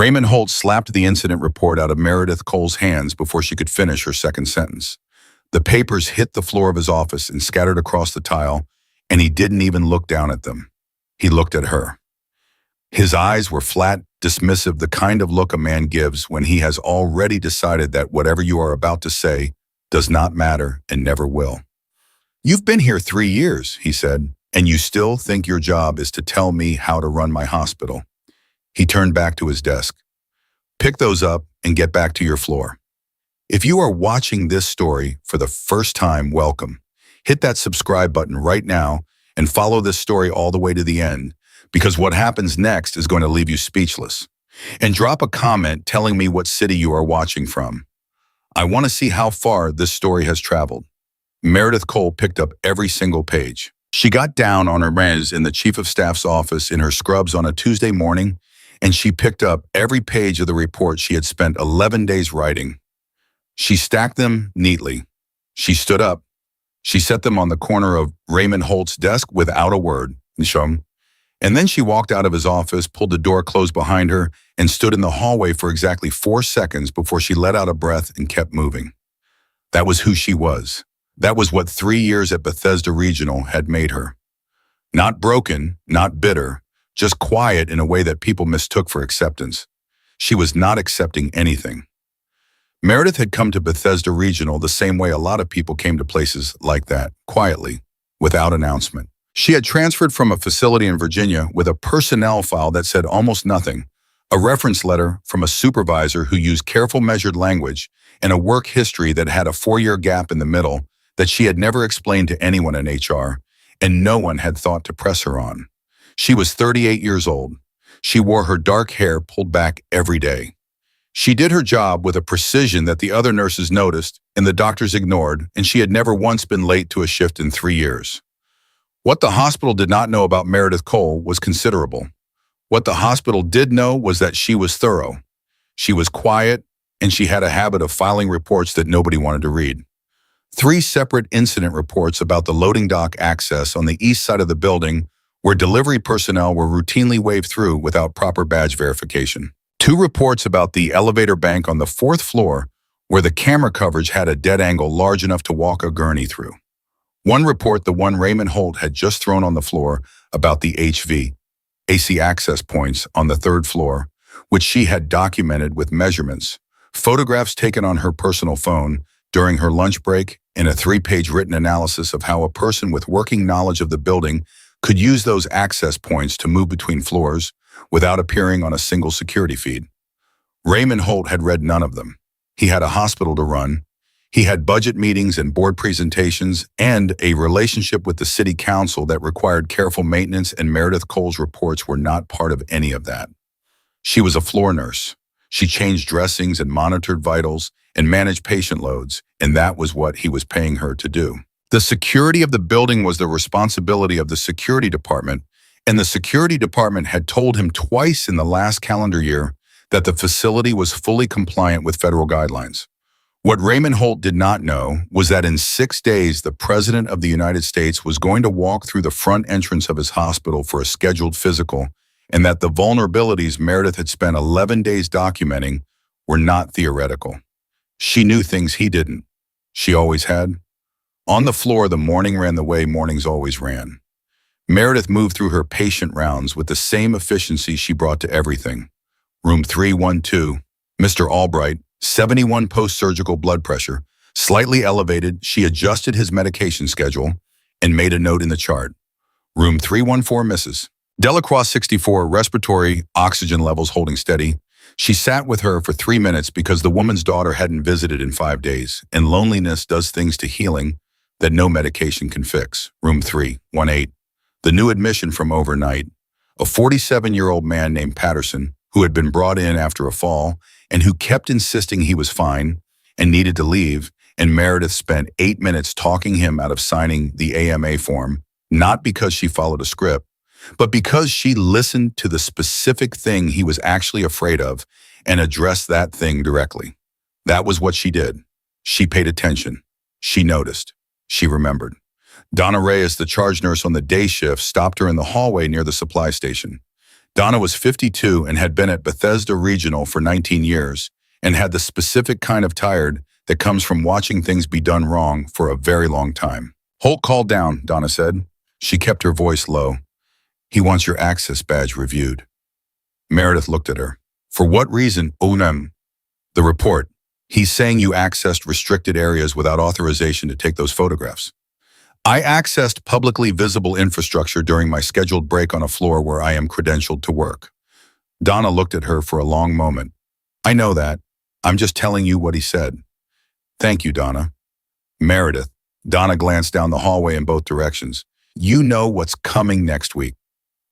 Raymond Holt slapped the incident report out of Meredith Cole's hands before she could finish her second sentence. The papers hit the floor of his office and scattered across the tile, and he didn't even look down at them. He looked at her. His eyes were flat, dismissive, the kind of look a man gives when he has already decided that whatever you are about to say does not matter and never will. "You've been here 3 years," he said, "and you still think your job is to tell me how to run my hospital." He turned back to his desk. "Pick those up and get back to your floor. If you are watching this story for the first time, welcome. Hit that subscribe button right now and follow this story all the way to the end, because what happens next is going to leave you speechless. And drop a comment telling me what city you are watching from. I want to see how far this story has traveled." Meredith Cole picked up every single page. She got down on her knees in the chief of staff's office in her scrubs on a Tuesday morning, and she picked up every page of the report she had spent 11 days writing. She stacked them neatly. She stood up. She set them on the corner of Raymond Holt's desk without a word. And then she walked out of his office, pulled the door closed behind her, and stood in the hallway for exactly 4 seconds before she let out a breath and kept moving. That was who she was. That was what 3 years at Bethesda Regional had made her. Not broken, not bitter, just quiet in a way that people mistook for acceptance. She was not accepting anything. Meredith had come to Bethesda Regional the same way a lot of people came to places like that, quietly, without announcement. She had transferred from a facility in Virginia with a personnel file that said almost nothing, a reference letter from a supervisor who used careful measured language, and a work history that had a 4-year gap in the middle that she had never explained to anyone in HR, and no one had thought to press her on. She was 38 years old. She wore her dark hair pulled back every day. She did her job with a precision that the other nurses noticed and the doctors ignored, and she had never once been late to a shift in 3 years. What the hospital did not know about Meredith Cole was considerable. What the hospital did know was that she was thorough. She was quiet, and she had a habit of filing reports that nobody wanted to read. 3 separate incident reports about the loading dock access on the east side of the building where delivery personnel were routinely waved through without proper badge verification. 2 reports about the elevator bank on the 4th floor where the camera coverage had a dead angle large enough to walk a gurney through. 1 report, the one Raymond Holt had just thrown on the floor, about the AC access points on the 3rd floor, which she had documented with measurements, photographs taken on her personal phone during her lunch break, and a 3-page written analysis of how a person with working knowledge of the building could use those access points to move between floors without appearing on a single security feed. Raymond Holt had read none of them. He had a hospital to run. He had budget meetings and board presentations and a relationship with the city council that required careful maintenance, and Meredith Cole's reports were not part of any of that. She was a floor nurse. She changed dressings and monitored vitals and managed patient loads, and that was what he was paying her to do. The security of the building was the responsibility of the security department, and the security department had told him twice in the last calendar year that the facility was fully compliant with federal guidelines. What Raymond Holt did not know was that in 6 days, the President of the United States was going to walk through the front entrance of his hospital for a scheduled physical, and that the vulnerabilities Meredith had spent 11 days documenting were not theoretical. She knew things he didn't. She always had. On the floor, the morning ran the way mornings always ran. Meredith moved through her patient rounds with the same efficiency she brought to everything. Room 312, Mr. Albright, 71 post-surgical blood pressure, slightly elevated. She adjusted his medication schedule and made a note in the chart. Room 314, Mrs. Delacroix, 64, respiratory oxygen levels holding steady. She sat with her for 3 minutes because the woman's daughter hadn't visited in 5 days, and loneliness does things to healing that no medication can fix. Room 318, the new admission from overnight, a 47-year-old man named Patterson who had been brought in after a fall and who kept insisting he was fine and needed to leave, and Meredith spent 8 minutes talking him out of signing the AMA form, not because she followed a script, but because she listened to the specific thing he was actually afraid of and addressed that thing directly. That was what she did. She paid attention. She noticed. She remembered. Donna Reyes, the charge nurse on the day shift, stopped her in the hallway near the supply station. Donna was 52 and had been at Bethesda Regional for 19 years and had the specific kind of tired that comes from watching things be done wrong for a very long time. Holt called down, Donna said. She kept her voice low. He wants your access badge reviewed. Meredith looked at her. For what reason, Onem? The report. He's saying you accessed restricted areas without authorization to take those photographs. I accessed publicly visible infrastructure during my scheduled break on a floor where I am credentialed to work. Donna looked at her for a long moment. I know that. I'm just telling you what he said. Thank you, Donna. Meredith. Donna glanced down the hallway in both directions. You know what's coming next week.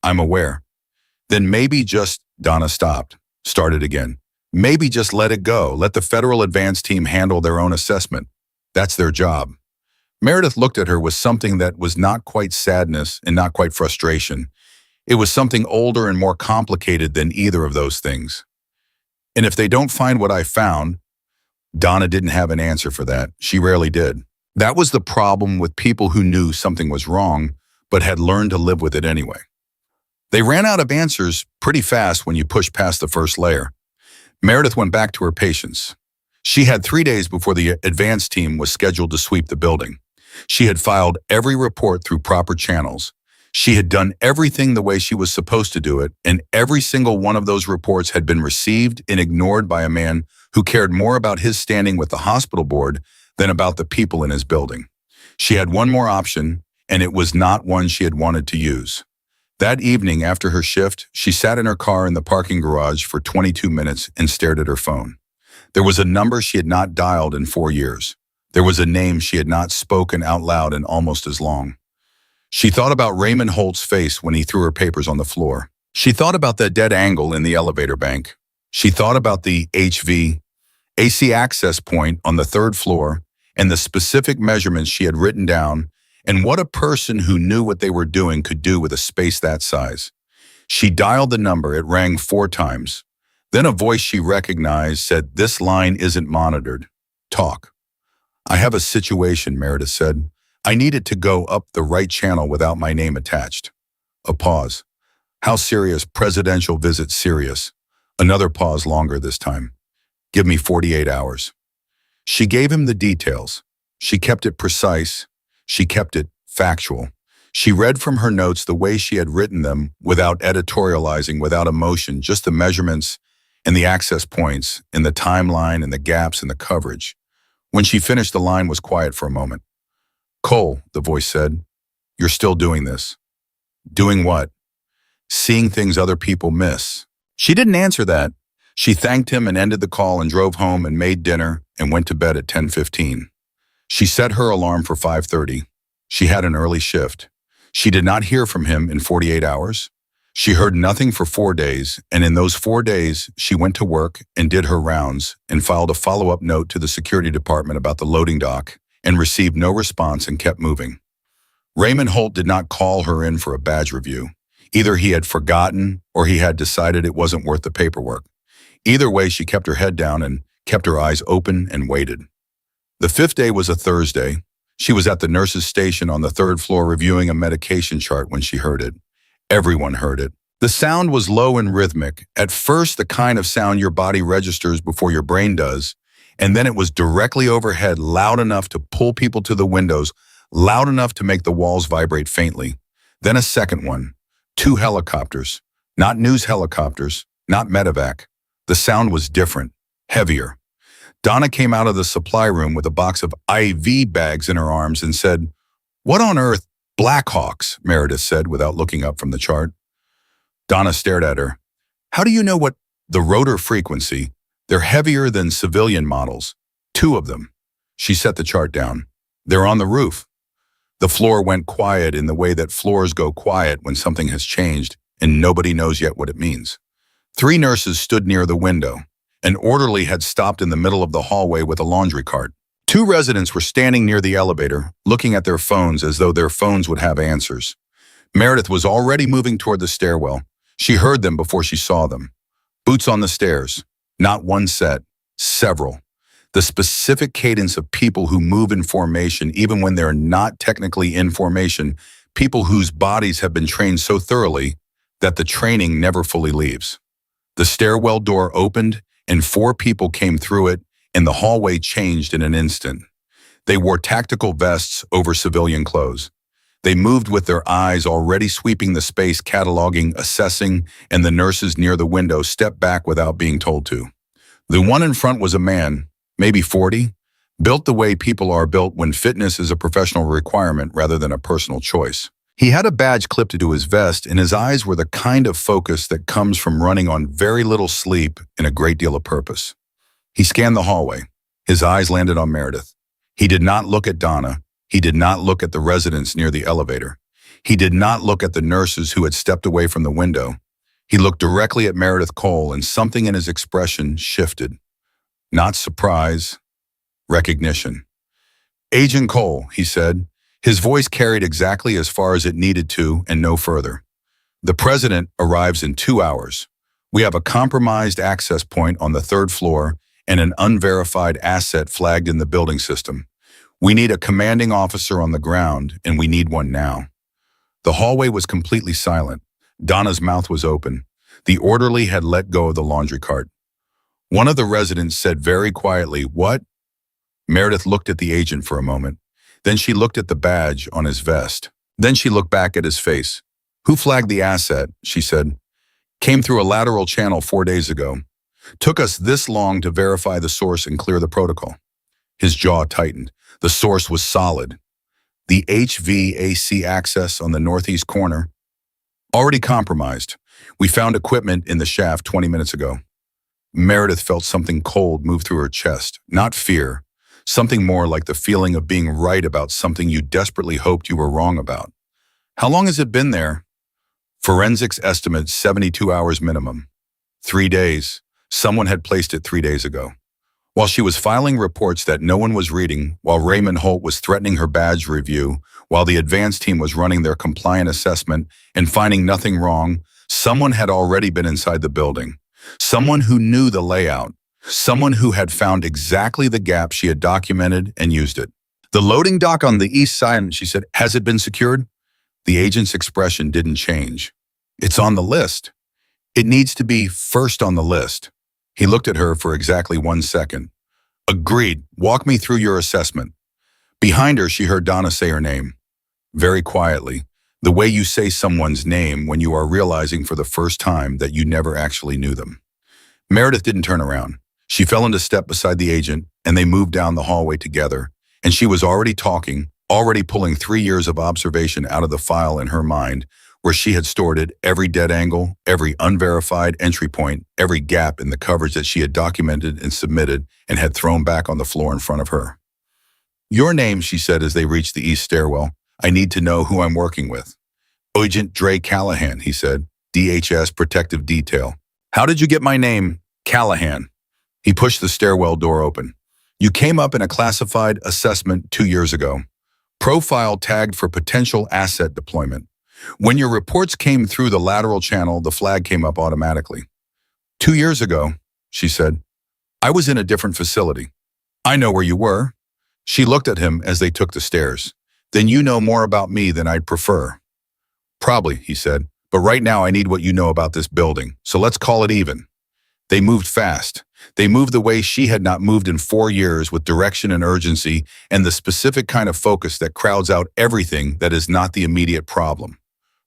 I'm aware. Then maybe just, Donna stopped, started again. Maybe just let it go. Let the federal advance team handle their own assessment. That's their job. Meredith looked at her with something that was not quite sadness and not quite frustration. It was something older and more complicated than either of those things. And if they don't find what I found, Donna didn't have an answer for that. She rarely did. That was the problem with people who knew something was wrong, but had learned to live with it anyway. They ran out of answers pretty fast when you pushed past the first layer. Meredith went back to her patients. She had 3 days before the advance team was scheduled to sweep the building. She had filed every report through proper channels. She had done everything the way she was supposed to do it, and every single one of those reports had been received and ignored by a man who cared more about his standing with the hospital board than about the people in his building. She had one more option, and it was not one she had wanted to use. That evening, after her shift, she sat in her car in the parking garage for 22 minutes and stared at her phone. There was a number she had not dialed in 4 years. There was a name she had not spoken out loud in almost as long. She thought about Raymond Holt's face when he threw her papers on the floor. She thought about that dead angle in the elevator bank. She thought about the AC access point on the 3rd floor and the specific measurements she had written down, and what a person who knew what they were doing could do with a space that size. She dialed the number. It rang 4 times. Then a voice she recognized said, "This line isn't monitored. Talk." "I have a situation," Meredith said. "I need it to go up the right channel without my name attached." A pause. "How serious? Presidential visit serious." Another pause, longer this time. "Give me 48 hours. She gave him the details. She kept it precise. She kept it factual. She read from her notes the way she had written them, without editorializing, without emotion, just the measurements and the access points and the timeline and the gaps and the coverage. When she finished, the line was quiet for a moment. "Cole," the voice said, "you're still doing this." "Doing what?" "Seeing things other people miss." She didn't answer that. She thanked him and ended the call and drove home and made dinner and went to bed at 10:15. She set her alarm for 5:30. She had an early shift. She did not hear from him in 48 hours. She heard nothing for 4 days, and in those 4 days, she went to work and did her rounds and filed a follow-up note to the security department about the loading dock and received no response and kept moving. Raymond Holt did not call her in for a badge review. Either he had forgotten or he had decided it wasn't worth the paperwork. Either way, she kept her head down and kept her eyes open and waited. The 5th day was a Thursday. She was at the nurse's station on the 3rd floor reviewing a medication chart when she heard it. Everyone heard it. The sound was low and rhythmic. At first, the kind of sound your body registers before your brain does, and then it was directly overhead, loud enough to pull people to the windows, loud enough to make the walls vibrate faintly. Then a second one. 2 helicopters. Not news helicopters, not medevac. The sound was different, heavier. Donna came out of the supply room with a box of IV bags in her arms and said, "What on earth?" "Blackhawks," Meredith said without looking up from the chart. Donna stared at her. "How do you know what?" "The rotor frequency. They're heavier than civilian models. 2 of them." She set the chart down. "They're on the roof." The floor went quiet in the way that floors go quiet when something has changed and nobody knows yet what it means. 3 nurses stood near the window. An orderly had stopped in the middle of the hallway with a laundry cart. 2 residents were standing near the elevator, looking at their phones as though their phones would have answers. Meredith was already moving toward the stairwell. She heard them before she saw them. Boots on the stairs. Not one set, several. The specific cadence of people who move in formation, even when they're not technically in formation, people whose bodies have been trained so thoroughly, that the training never fully leaves. The stairwell door opened and 4 people came through it, and the hallway changed in an instant. They wore tactical vests over civilian clothes. They moved with their eyes already sweeping the space, cataloging, assessing, and the nurses near the window stepped back without being told to. The one in front was a man, maybe 40, built the way people are built when fitness is a professional requirement rather than a personal choice. He had a badge clipped to his vest, and his eyes were the kind of focus that comes from running on very little sleep and a great deal of purpose. He scanned the hallway. His eyes landed on Meredith. He did not look at Donna. He did not look at the residents near the elevator. He did not look at the nurses who had stepped away from the window. He looked directly at Meredith Cole, and something in his expression shifted. Not surprise, recognition. "Agent Cole," he said. His voice carried exactly as far as it needed to and no further. "The president arrives in 2 hours. We have a compromised access point on the 3rd floor and an unverified asset flagged in the building system. We need a commanding officer on the ground, and we need one now." The hallway was completely silent. Donna's mouth was open. The orderly had let go of the laundry cart. One of the residents said very quietly, "What?" Meredith looked at the agent for a moment. Then she looked at the badge on his vest. Then she looked back at his face. "Who flagged the asset?" she said. "Came through a lateral channel 4 days ago. Took us this long to verify the source and clear the protocol." His jaw tightened. The source was solid. The HVAC access on the northeast corner, already compromised. "We found equipment in the shaft 20 minutes ago." Meredith felt something cold move through her chest, not fear, something more like the feeling of being right about something you desperately hoped you were wrong about. "How long has it been there?" "Forensics estimate 72 hours minimum." 3 days. Someone had placed it 3 days ago. While she was filing reports that no one was reading, while Raymond Holt was threatening her badge review, while the advance team was running their compliant assessment and finding nothing wrong, someone had already been inside the building. Someone who knew the layout. Someone who had found exactly the gap she had documented and used it. "The loading dock on the east side," she said. "Has it been secured?" The agent's expression didn't change. "It's on the list. It needs to be first on the list." He looked at her for exactly 1 second. "Agreed. Walk me through your assessment." Behind her, she heard Donna say her name. Very quietly, the way you say someone's name when you are realizing for the first time that you never actually knew them. Meredith didn't turn around. She fell into step beside the agent, and they moved down the hallway together, and she was already talking, already pulling 3 years of observation out of the file in her mind, where she had stored it, every dead angle, every unverified entry point, every gap in the coverage that she had documented and submitted and had thrown back on the floor in front of her. "Your name," she said as they reached the east stairwell. "I need to know who I'm working with." "Agent Dre Callahan," he said, "DHS Protective Detail." "How did you get my name?" "Callahan." He pushed the stairwell door open. "You came up in a classified assessment 2 years ago. Profile tagged for potential asset deployment. When your reports came through the lateral channel, the flag came up automatically." 2 years ago," she said, "I was in a different facility." "I know where you were." She looked at him as they took the stairs. "Then you know more about me than I'd prefer." "Probably," he said, "but right now I need what you know about this building, so let's call it even." They moved fast. They moved the way she had not moved in 4 years, with direction and urgency and the specific kind of focus that crowds out everything that is not the immediate problem.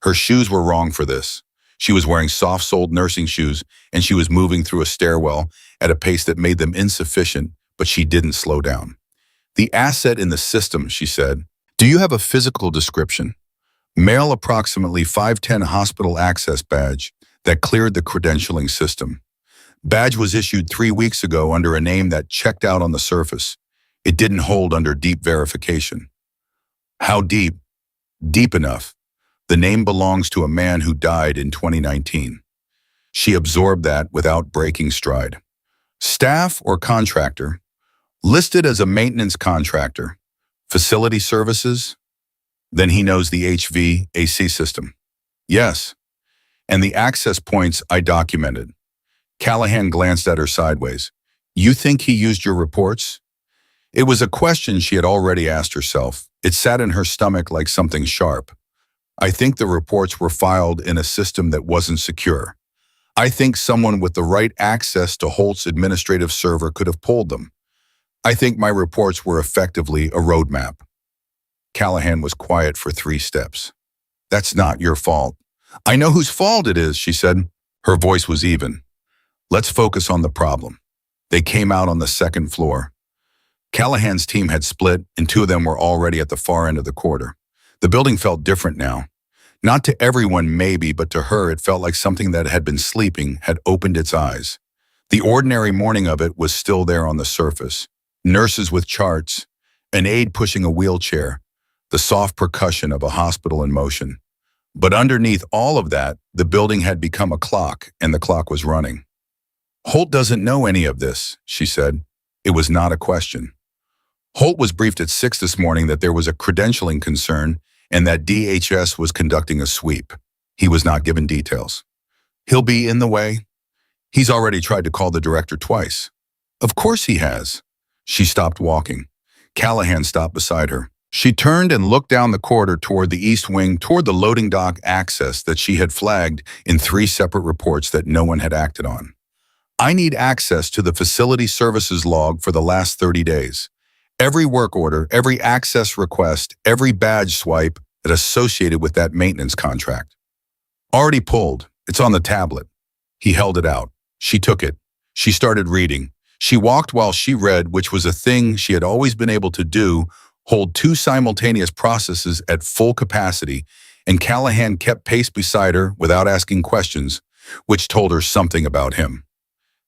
Her shoes were wrong for this. She was wearing soft-soled nursing shoes, and she was moving through a stairwell at a pace that made them insufficient, but she didn't slow down. "The asset in the system," she said. "Do you have a physical description?" "Male, approximately 5'10", hospital access badge that cleared the credentialing system. Badge was issued 3 weeks ago under a name that checked out on the surface. It didn't hold under deep verification." "How deep?" "Deep enough. The name belongs to a man who died in 2019. She absorbed that without breaking stride. "Staff or contractor?" "Listed as a maintenance contractor. Facility services?" "Then he knows the HVAC system." "Yes. And the access points I documented." Callahan glanced at her sideways. "You think he used your reports?" It was a question she had already asked herself. It sat in her stomach like something sharp. I think the reports were filed in a system that wasn't secure. I think someone with the right access to Holt's administrative server could have pulled them. I think my reports were effectively a roadmap. Callahan was quiet for 3 steps. That's not your fault. I know whose fault it is, she said. Her voice was even. Let's focus on the problem. They came out on the 2nd floor. Callahan's team had split, and 2 of them were already at the far end of the corridor. The building felt different now. Not to everyone maybe, but to her it felt like something that had been sleeping had opened its eyes. The ordinary morning of it was still there on the surface. Nurses with charts, an aide pushing a wheelchair, the soft percussion of a hospital in motion. But underneath all of that, the building had become a clock, and the clock was running. Holt doesn't know any of this, she said. It was not a question. Holt was briefed at 6 this morning that there was a credentialing concern and that DHS was conducting a sweep. He was not given details. He'll be in the way. He's already tried to call the director twice. Of course he has. She stopped walking. Callahan stopped beside her. She turned and looked down the corridor toward the east wing, toward the loading dock access that she had flagged in 3 separate reports that no one had acted on. I need access to the facility services log for the last 30 days. Every work order, every access request, every badge swipe that associated with that maintenance contract. Already pulled. It's on the tablet. He held it out. She took it. She started reading. She walked while she read, which was a thing she had always been able to do, hold 2 simultaneous processes at full capacity, and Callahan kept pace beside her without asking questions, which told her something about him.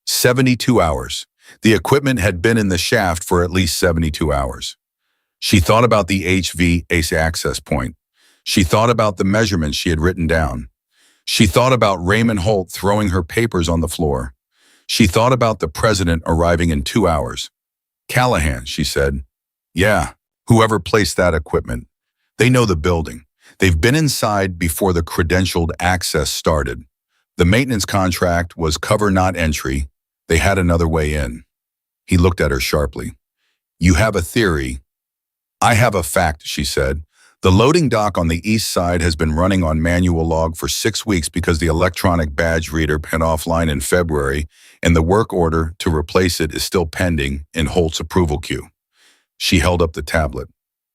72 hours. The equipment had been in the shaft for at least 72 hours. She thought about the HV ACE access point. She thought about the measurements she had written down. She thought about Raymond Holt throwing her papers on the floor. She thought about the president arriving in 2 hours. Callahan, she said. Yeah, whoever placed that equipment. They know the building. They've been inside before the credentialed access started. The maintenance contract was cover not entry. They had another way in. He looked at her sharply. You have a theory. I have a fact, she said. The loading dock on the east side has been running on manual log for 6 weeks because the electronic badge reader went offline in February, and the work order to replace it is still pending in Holt's approval queue. She held up the tablet.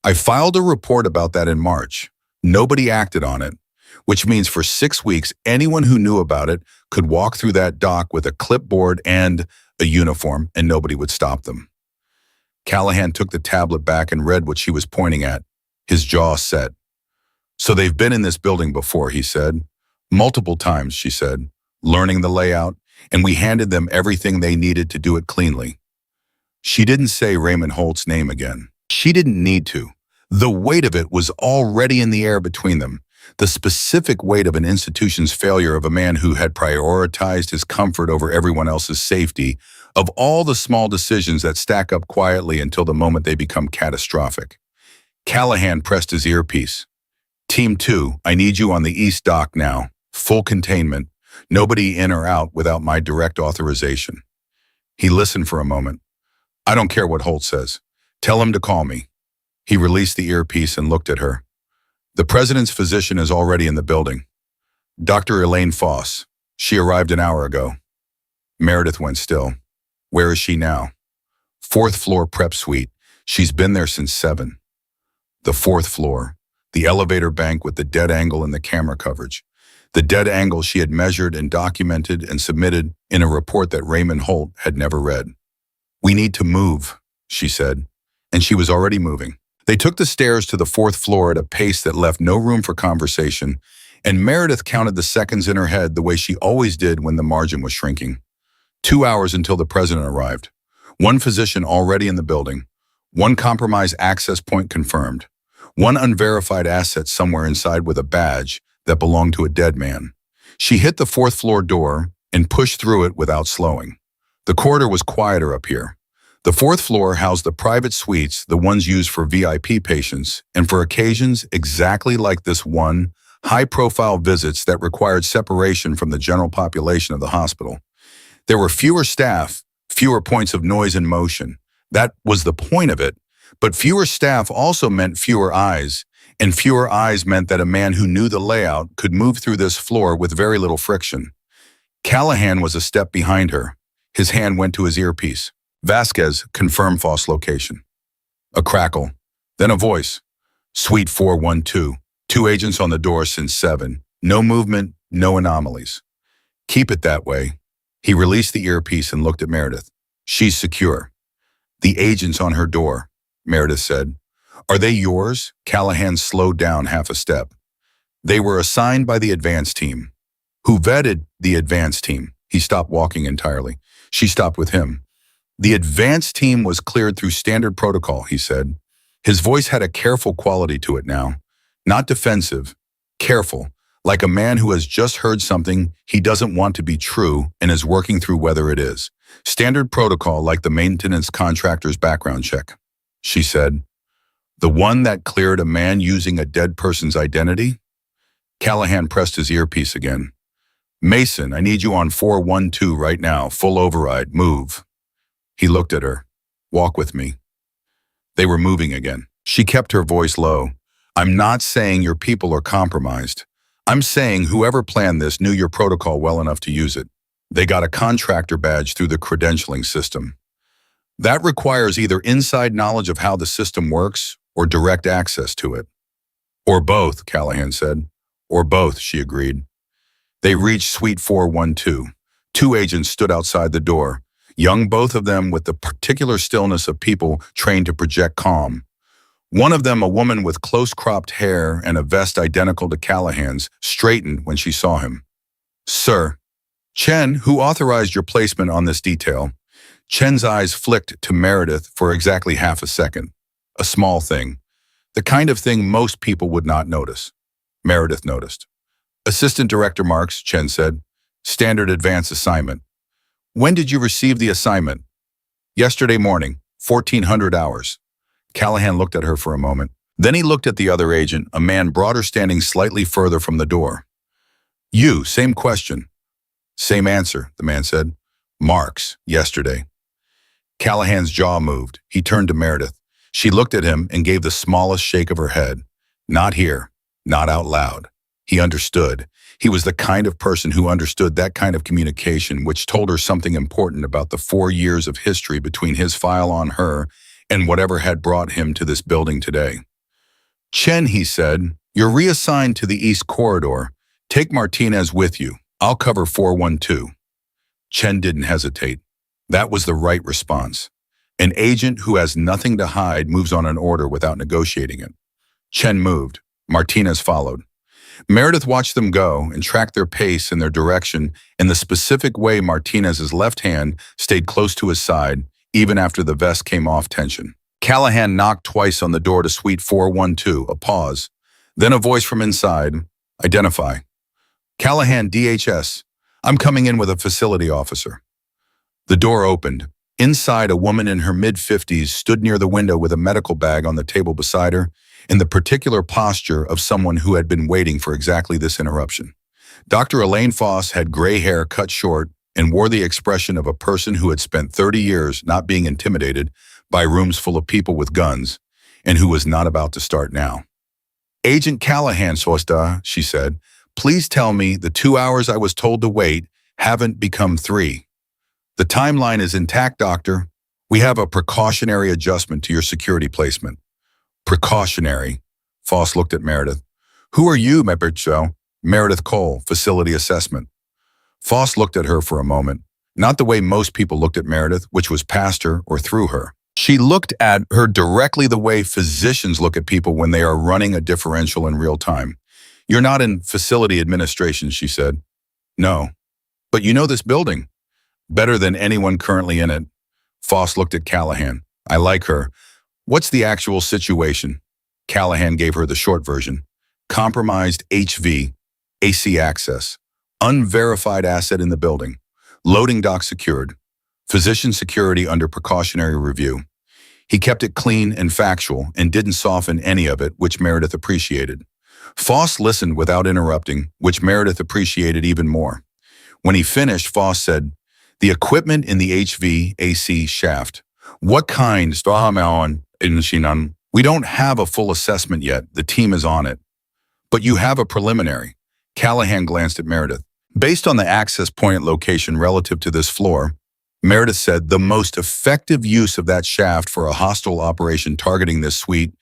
I filed a report about that in March. Nobody acted on it, which means for 6 weeks, anyone who knew about it could walk through that dock with a clipboard and a uniform, and nobody would stop them. Callahan took the tablet back and read what she was pointing at. His jaw set. So they've been in this building before, he said. Multiple times, she said, learning the layout, and we handed them everything they needed to do it cleanly. She didn't say Raymond Holt's name again. She didn't need to. The weight of it was already in the air between them. The specific weight of an institution's failure, of a man who had prioritized his comfort over everyone else's safety, of all the small decisions that stack up quietly until the moment they become catastrophic. Callahan pressed his earpiece. Team 2, I need you on the east dock now. Full containment. Nobody in or out without my direct authorization. He listened for a moment. I don't care what Holt says. Tell him to call me. He released the earpiece and looked at her. The president's physician is already in the building. Dr. Elaine Foss. She arrived an hour ago. Meredith went still. Where is she now? 4th floor prep suite. She's been there since 7. The 4th floor. The elevator bank with the dead angle in the camera coverage. The dead angle she had measured and documented and submitted in a report that Raymond Holt had never read. We need to move, she said, and she was already moving. They took the stairs to the 4th floor at a pace that left no room for conversation, and Meredith counted the seconds in her head the way she always did when the margin was shrinking. 2 hours until the president arrived. 1 physician already in the building. 1 compromised access point confirmed. 1 unverified asset somewhere inside with a badge that belonged to a dead man. She hit the 4th floor door and pushed through it without slowing. The corridor was quieter up here. The 4th floor housed the private suites, the ones used for VIP patients, and for occasions exactly like this one, high-profile visits that required separation from the general population of the hospital. There were fewer staff, fewer points of noise and motion. That was the point of it, but fewer staff also meant fewer eyes, And fewer eyes meant that a man who knew the layout could move through this floor with very little friction. Callahan was a step behind her. His hand went to his earpiece. Vasquez, confirm Foss location. A crackle. Then a voice. Suite 412. 2 agents on the door since 7. No movement, no anomalies. Keep it that way. He released the earpiece and looked at Meredith. She's secure. The agents on her door, Meredith said. Are they yours? Callahan slowed down half a step. They were assigned by the advance team. Who vetted the advance team? He stopped walking entirely. She stopped with him. The advance team was cleared through standard protocol, he said. His voice had a careful quality to it now. Not defensive, careful, like a man who has just heard something he doesn't want to be true and is working through whether it is. Standard protocol like the maintenance contractor's background check. She said, the one that cleared a man using a dead person's identity? Callahan pressed his earpiece again. Mason, I need you on 412 right now. Full override. Move. He looked at her. Walk with me. They were moving again. She kept her voice low. I'm not saying your people are compromised. I'm saying whoever planned this knew your protocol well enough to use it. They got a contractor badge through the credentialing system. That requires either inside knowledge of how the system works or direct access to it. Or both, Callahan said. Or both, she agreed. They reached Suite 412. 2 agents stood outside the door, young both of them with the particular stillness of people trained to project calm. One of them, a woman with close-cropped hair and a vest identical to Callahan's, straightened when she saw him. Sir. Chen, who authorized your placement on this detail? Chen's eyes flicked to Meredith for exactly half a second. A small thing. The kind of thing most people would not notice. Meredith noticed. Assistant Director Marks, Chen said. Standard advance assignment. When did you receive the assignment? Yesterday morning, 1400 hours. Callahan looked at her for a moment. Then he looked at the other agent, a man broader standing slightly further from the door. You, same question. Same answer, the man said. Marks, yesterday. Callahan's jaw moved. He turned to Meredith. She looked at him and gave the smallest shake of her head. Not here, not out loud. He understood. He was the kind of person who understood that kind of communication, which told her something important about the 4 years of history between his file on her and whatever had brought him to this building today. Chen, he said, you're reassigned to the East Corridor. Take Martinez with you. I'll cover 412. Chen didn't hesitate. That was the right response. An agent who has nothing to hide moves on an order without negotiating it. Chen moved. Martinez followed. Meredith watched them go and tracked their pace and their direction in the specific way Martinez's left hand stayed close to his side, even after the vest came off tension. Callahan knocked twice on the door to Suite 412, a pause. Then a voice from inside, identify. Callahan, DHS. I'm coming in with a facility officer. The door opened. Inside, a woman in her mid-50s stood near the window with a medical bag on the table beside her, in the particular posture of someone who had been waiting for exactly this interruption. Dr. Elaine Foss had gray hair cut short and wore the expression of a person who had spent 30 years not being intimidated by rooms full of people with guns, and who was not about to start now. Agent Callahan, Sosta, she said, please tell me the 2 hours I was told to wait haven't become 3. The timeline is intact, Doctor. We have a precautionary adjustment to your security placement. Precautionary. Foss looked at Meredith. Who are you, Mepercho? Meredith Cole, facility assessment. Foss looked at her for a moment, not the way most people looked at Meredith, which was past her or through her. She looked at her directly the way physicians look at people when they are running a differential in real time. You're not in facility administration, she said. No. But you know this building. Better than anyone currently in it. Foss looked at Callahan. I like her. What's the actual situation? Callahan gave her the short version. Compromised HV, AC access. Unverified asset in the building. Loading dock secured. Physician security under precautionary review. He kept it clean and factual and didn't soften any of it, which Meredith appreciated. Foss listened without interrupting, which Meredith appreciated even more. When he finished, Foss said, the equipment in the HVAC shaft. What kind? We don't have a full assessment yet. The team is on it. But you have a preliminary. Callahan glanced at Meredith. Based on the access point location relative to this floor, Meredith said the most effective use of that shaft for a hostile operation targeting this suite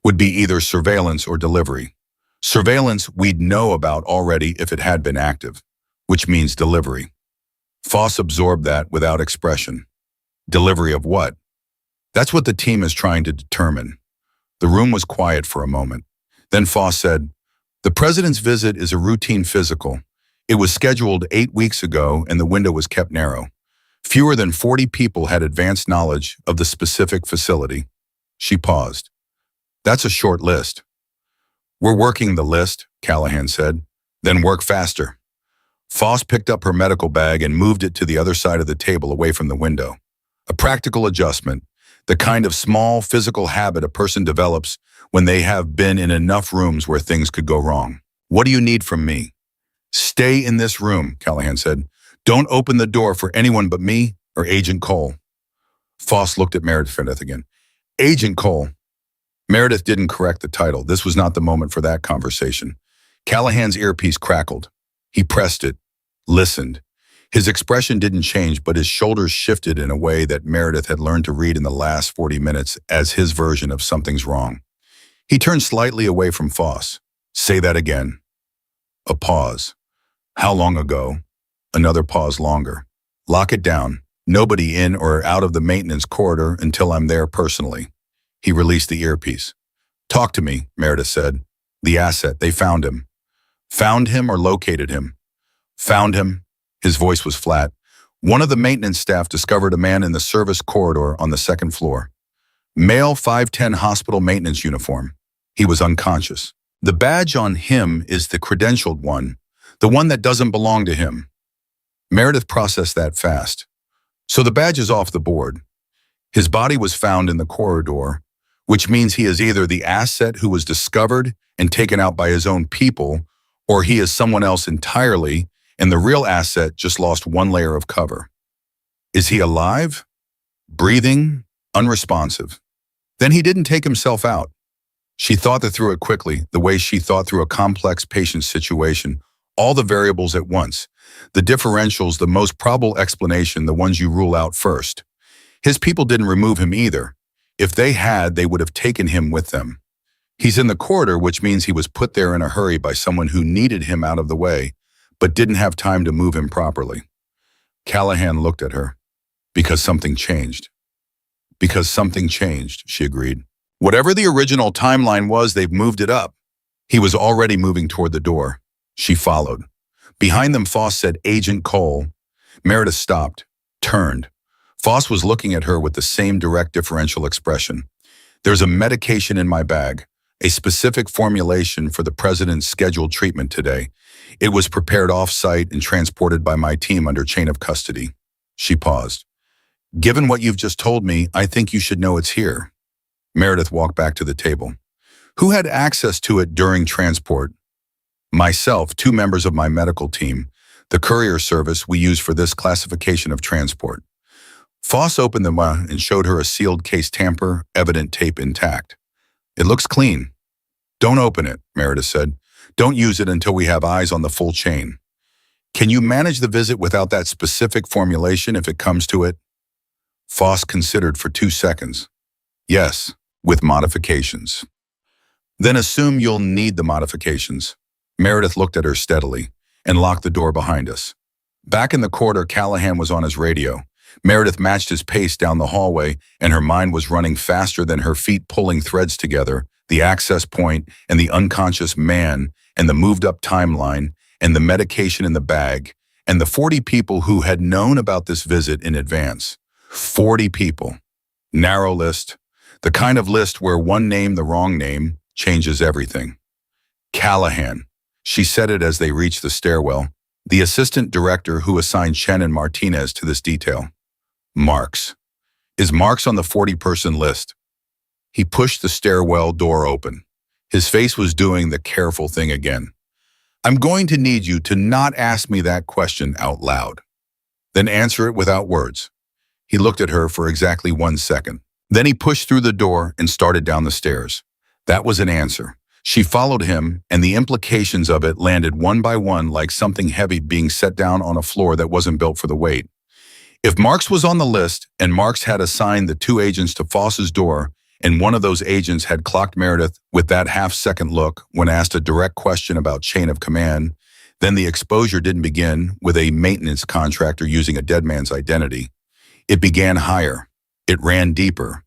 would be either surveillance or delivery. Surveillance we'd know about already if it had been active, which means delivery. Foss absorbed that without expression. Delivery of what? That's what the team is trying to determine. The room was quiet for a moment. Then Foss said, "The president's visit is a routine physical. It was scheduled 8 weeks ago and the window was kept narrow. Fewer than 40 people had advanced knowledge of the specific facility." She paused. "That's a short list." "We're working the list," Callahan said. "Then work faster." Foss picked up her medical bag and moved it to the other side of the table away from the window. A practical adjustment, the kind of small physical habit a person develops when they have been in enough rooms where things could go wrong. "What do you need from me?" "Stay in this room," Callahan said. "Don't open the door for anyone but me or Agent Cole." Foss looked at Meredith again. "Agent Cole." Meredith didn't correct the title. This was not the moment for that conversation. Callahan's earpiece crackled. He pressed it, listened. His expression didn't change, but his shoulders shifted in a way that Meredith had learned to read in the last 40 minutes as his version of something's wrong. He turned slightly away from Foss. "Say that again." A pause. "How long ago?" Another pause longer. "Lock it down. Nobody in or out of the maintenance corridor until I'm there personally." He released the earpiece. "Talk to me," Meredith said. "The asset, they found him." "Found him or located him?" "Found him." His voice was flat. "One of the maintenance staff discovered a man in the service corridor on the second floor. Male 510 hospital maintenance uniform. He was unconscious. The badge on him is the credentialed one, the one that doesn't belong to him." Meredith processed that fast. "So the badge is off the board. His body was found in the corridor, which means he is either the asset who was discovered and taken out by his own people, or he is someone else entirely, and the real asset just lost one layer of cover. Is he alive? Breathing? Unresponsive? Then he didn't take himself out." She thought that through it quickly, the way she thought through a complex patient situation, all the variables at once, the differentials, the most probable explanation, the ones you rule out first. His people didn't remove him either. If they had, they would have taken him with them. He's in the corridor, which means he was put there in a hurry by someone who needed him out of the way, but didn't have time to move him properly. Callahan looked at her. "Because something changed." "Because something changed," she agreed. "Whatever the original timeline was, they've moved it up." He was already moving toward the door. She followed. Behind them, Foss said, "Agent Cole." Meredith stopped, turned. Foss was looking at her with the same direct differential expression. "There's a medication in my bag, a specific formulation for the president's scheduled treatment today. It was prepared off-site and transported by my team under chain of custody." She paused. "Given what you've just told me, I think you should know it's here." Meredith walked back to the table. "Who had access to it during transport?" "Myself, 2 members of my medical team, the courier service we use for this classification of transport." Foss opened them and showed her a sealed case tamper, evident tape intact. "It looks clean." "Don't open it," Meredith said. "Don't use it until we have eyes on the full chain." "Can you manage the visit without that specific formulation if it comes to it?" Foss considered for 2 seconds. "Yes, with modifications." "Then assume you'll need the modifications." Meredith looked at her steadily and locked the door behind us. Back in the corridor, Callahan was on his radio. Meredith matched his pace down the hallway, and her mind was running faster than her feet, pulling threads together, the access point and the unconscious man and the moved-up timeline and the medication in the bag and the 40 people who had known about this visit in advance. 40 people. Narrow list. The kind of list where one name, the wrong name, changes everything. "Callahan." She said it as they reached the stairwell. "The assistant director who assigned Chen and Martinez to this detail." "Marks. Is Marks on the 40-person list?" He pushed the stairwell door open. His face was doing the careful thing again. "I'm going to need you to not ask me that question out loud. Then answer it without words." He looked at her for exactly 1 second. Then he pushed through the door and started down the stairs. That was an answer. She followed him, and the implications of it landed one by one like something heavy being set down on a floor that wasn't built for the weight. If Marks was on the list, and Marks had assigned the two agents to Foss's door, and one of those agents had clocked Meredith with that half-second look when asked a direct question about chain of command, then the exposure didn't begin with a maintenance contractor using a dead man's identity. It began higher. It ran deeper.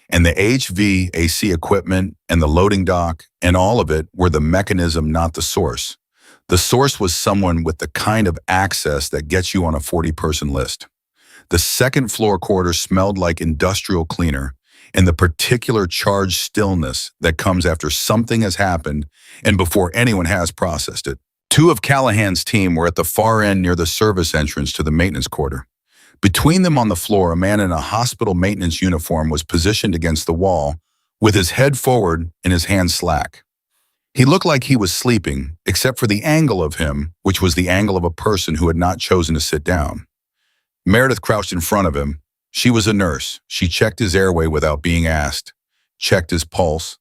And the HVAC equipment and the loading dock and all of it were the mechanism, not the source. The source was someone with the kind of access that gets you on a 40-person list. The second floor corridor smelled like industrial cleaner and the particular charged stillness that comes after something has happened and before anyone has processed it. Two of Callahan's team were at the far end near the service entrance to the maintenance quarter. Between them on the floor, a man in a hospital maintenance uniform was positioned against the wall, with his head forward and his hands slack. He looked like he was sleeping, except for the angle of him, which was the angle of a person who had not chosen to sit down. Meredith crouched in front of him. She was a nurse. She checked his airway without being asked, checked his pulse,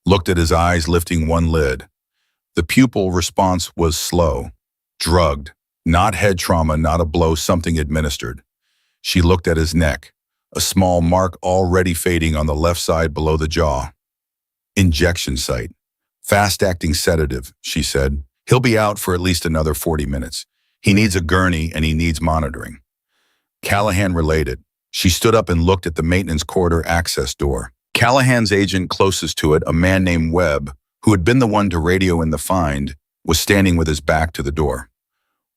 looked at his eyes lifting one lid. The pupil response was slow, drugged, not head trauma, not a blow, something administered. She looked at his neck, a small mark already fading on the left side below the jaw. Injection site. Fast-acting sedative, she said. He'll be out for at least another 40 minutes. He needs a gurney and he needs monitoring. Callahan related. She stood up and looked at the maintenance corridor access door. Callahan's agent closest to it, a man named Webb, who had been the one to radio in the find, was standing with his back to the door.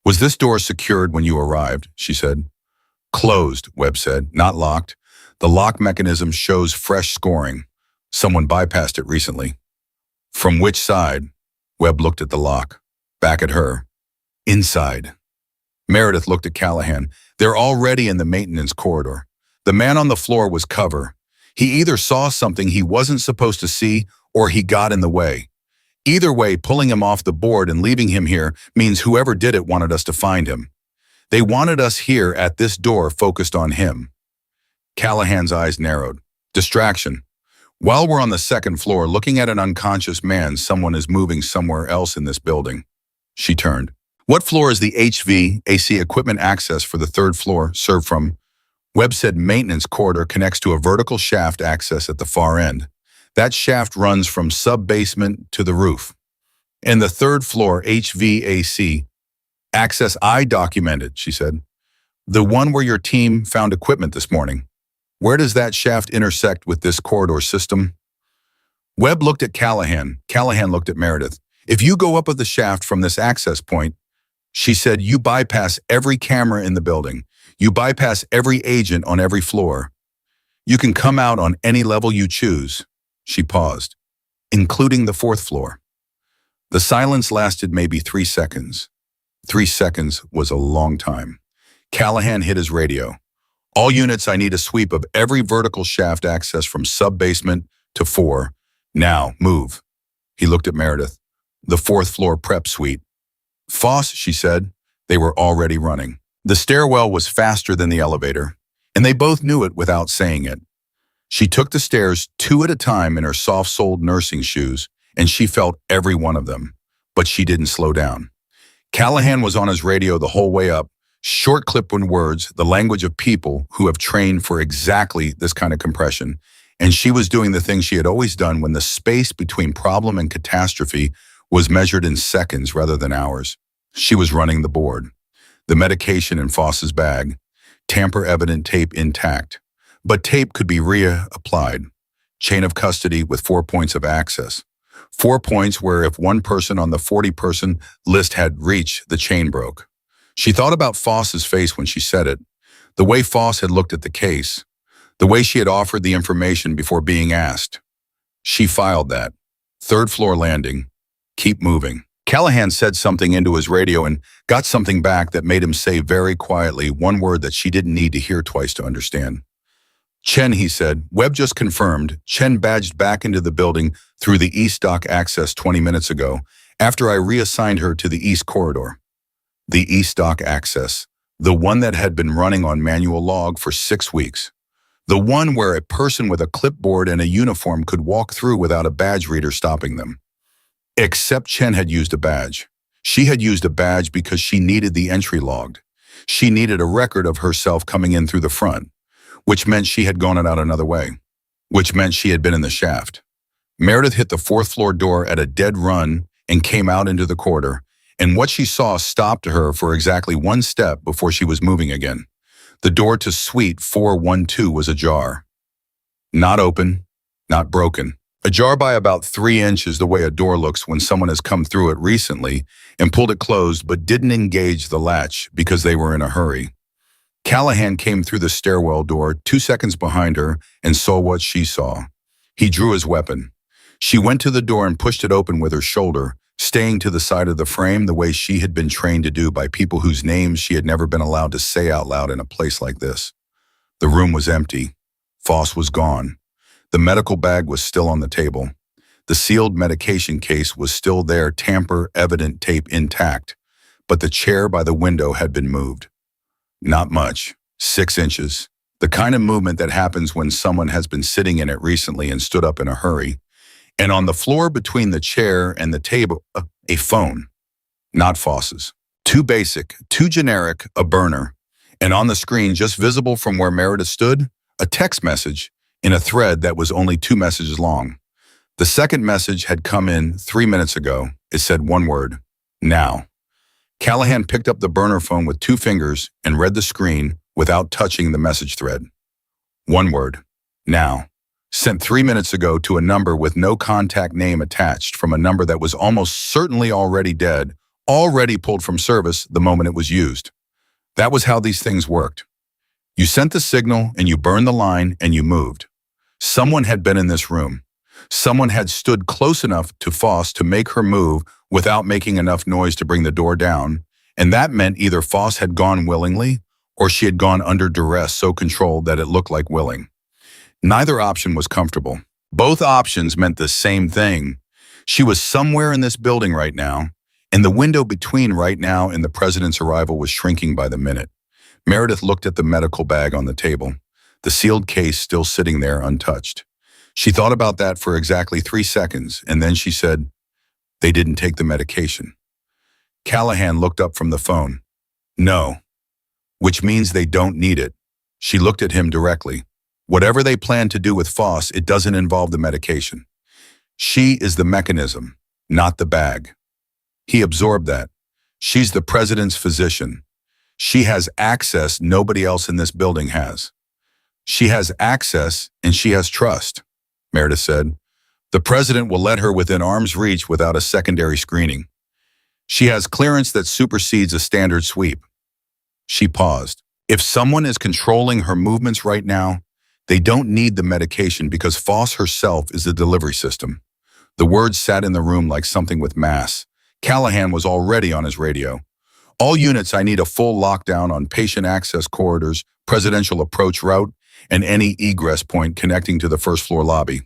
Was this door secured when you arrived? She said. Closed, Webb said, not locked. The lock mechanism shows fresh scoring. Someone bypassed it recently. From which side? Webb looked at the lock. Back at her. Inside. Meredith looked at Callahan. They're already in the maintenance corridor. The man on the floor was cover. He either saw something he wasn't supposed to see or he got in the way. Either way, pulling him off the board and leaving him here means whoever did it wanted us to find him. They wanted us here at this door focused on him. Callahan's eyes narrowed. Distraction. While we're on the second floor looking at an unconscious man, someone is moving somewhere else in this building. She turned. What floor is the HVAC equipment access for the third floor served from? Webb said maintenance corridor connects to a vertical shaft access at the far end. That shaft runs from sub-basement to the roof. And the third floor HVAC access I documented, she said. The one where your team found equipment this morning. Where does that shaft intersect with this corridor system? Webb looked at Callahan. Callahan looked at Meredith. If you go up the shaft from this access point, she said, you bypass every camera in the building. You bypass every agent on every floor. You can come out on any level you choose. She paused, including the fourth floor. The silence lasted maybe 3 seconds. 3 seconds was a long time. Callahan hit his radio. All units, I need a sweep of every vertical shaft access from sub-basement to 4. Now, move. He looked at Meredith. The fourth floor prep suite. Foss, she said. They were already running. The stairwell was faster than the elevator, and they both knew it without saying it. She took the stairs 2 at a time in her soft-soled nursing shoes, and she felt every one of them, but she didn't slow down. Callahan was on his radio the whole way up, short clipped in words, the language of people who have trained for exactly this kind of compression, and she was doing the thing she had always done when the space between problem and catastrophe was measured in seconds rather than hours. She was running the board. The medication in Foss's bag, tamper-evident tape intact, but tape could be reapplied. Chain of custody with 4 points of access. 4 points where if one person on the 40-person list had reached, the chain broke. She thought about Foss's face when she said it, the way Foss had looked at the case, the way she had offered the information before being asked. She filed that. Third floor landing. Keep moving. Callahan said something into his radio and got something back that made him say very quietly one word that she didn't need to hear twice to understand. Chen, he said. Webb just confirmed. Chen badged back into the building through the East Dock access 20 minutes ago, after I reassigned her to the East Corridor. The East Dock access, the one that had been running on manual log for 6 weeks. The one where a person with a clipboard and a uniform could walk through without a badge reader stopping them. Except Chen had used a badge. She had used a badge because she needed the entry logged. She needed a record of herself coming in through the front, which meant she had gone out another way, which meant she had been in the shaft. Meredith hit the fourth-floor door at a dead run and came out into the corridor, and what she saw stopped her for exactly one step before she was moving again. The door to suite 412 was ajar. Not open, not broken. Ajar by about 3 inches the way a door looks when someone has come through it recently and pulled it closed but didn't engage the latch because they were in a hurry. Callahan came through the stairwell door 2 seconds behind her and saw what she saw. He drew his weapon. She went to the door and pushed it open with her shoulder, staying to the side of the frame the way she had been trained to do by people whose names she had never been allowed to say out loud in a place like this. The room was empty. Foss was gone. The medical bag was still on the table. The sealed medication case was still there, tamper-evident tape intact, but the chair by the window had been moved. Not much, 6 inches. The kind of movement that happens when someone has been sitting in it recently and stood up in a hurry. And on the floor between the chair and the table, a phone. Not Foss's. Too basic, too generic, a burner. And on the screen, just visible from where Meredith stood, a text message in a thread that was only 2 messages long. The second message had come in 3 minutes ago. It said one word, now. Callahan picked up the burner phone with 2 fingers and read the screen without touching the message thread. One word, now. Sent 3 minutes ago to a number with no contact name attached from a number that was almost certainly already dead, already pulled from service the moment it was used. That was how these things worked. You sent the signal and you burned the line and you moved. Someone had been in this room. Someone had stood close enough to Foss to make her move without making enough noise to bring the door down, and that meant either Foss had gone willingly or she had gone under duress so controlled that it looked like willing. Neither option was comfortable. Both options meant the same thing. She was somewhere in this building right now, and the window between right now and the president's arrival was shrinking by the minute. Meredith looked at the medical bag on the table, the sealed case still sitting there untouched. She thought about that for exactly 3 seconds, and then she said, "They didn't take the medication." Callahan looked up from the phone. "No, which means they don't need it." She looked at him directly. "Whatever they plan to do with Foss, it doesn't involve the medication. She is the mechanism, not the bag." He absorbed that. She's the president's physician. She has access nobody else in this building has. She has access and she has trust, Meredith said. The president will let her within arm's reach without a secondary screening. She has clearance that supersedes a standard sweep. She paused. If someone is controlling her movements right now, they don't need the medication because Foss herself is the delivery system. The words sat in the room like something with mass. Callahan was already on his radio. "All units, I need a full lockdown on patient access corridors, presidential approach route, and any egress point connecting to the first floor lobby.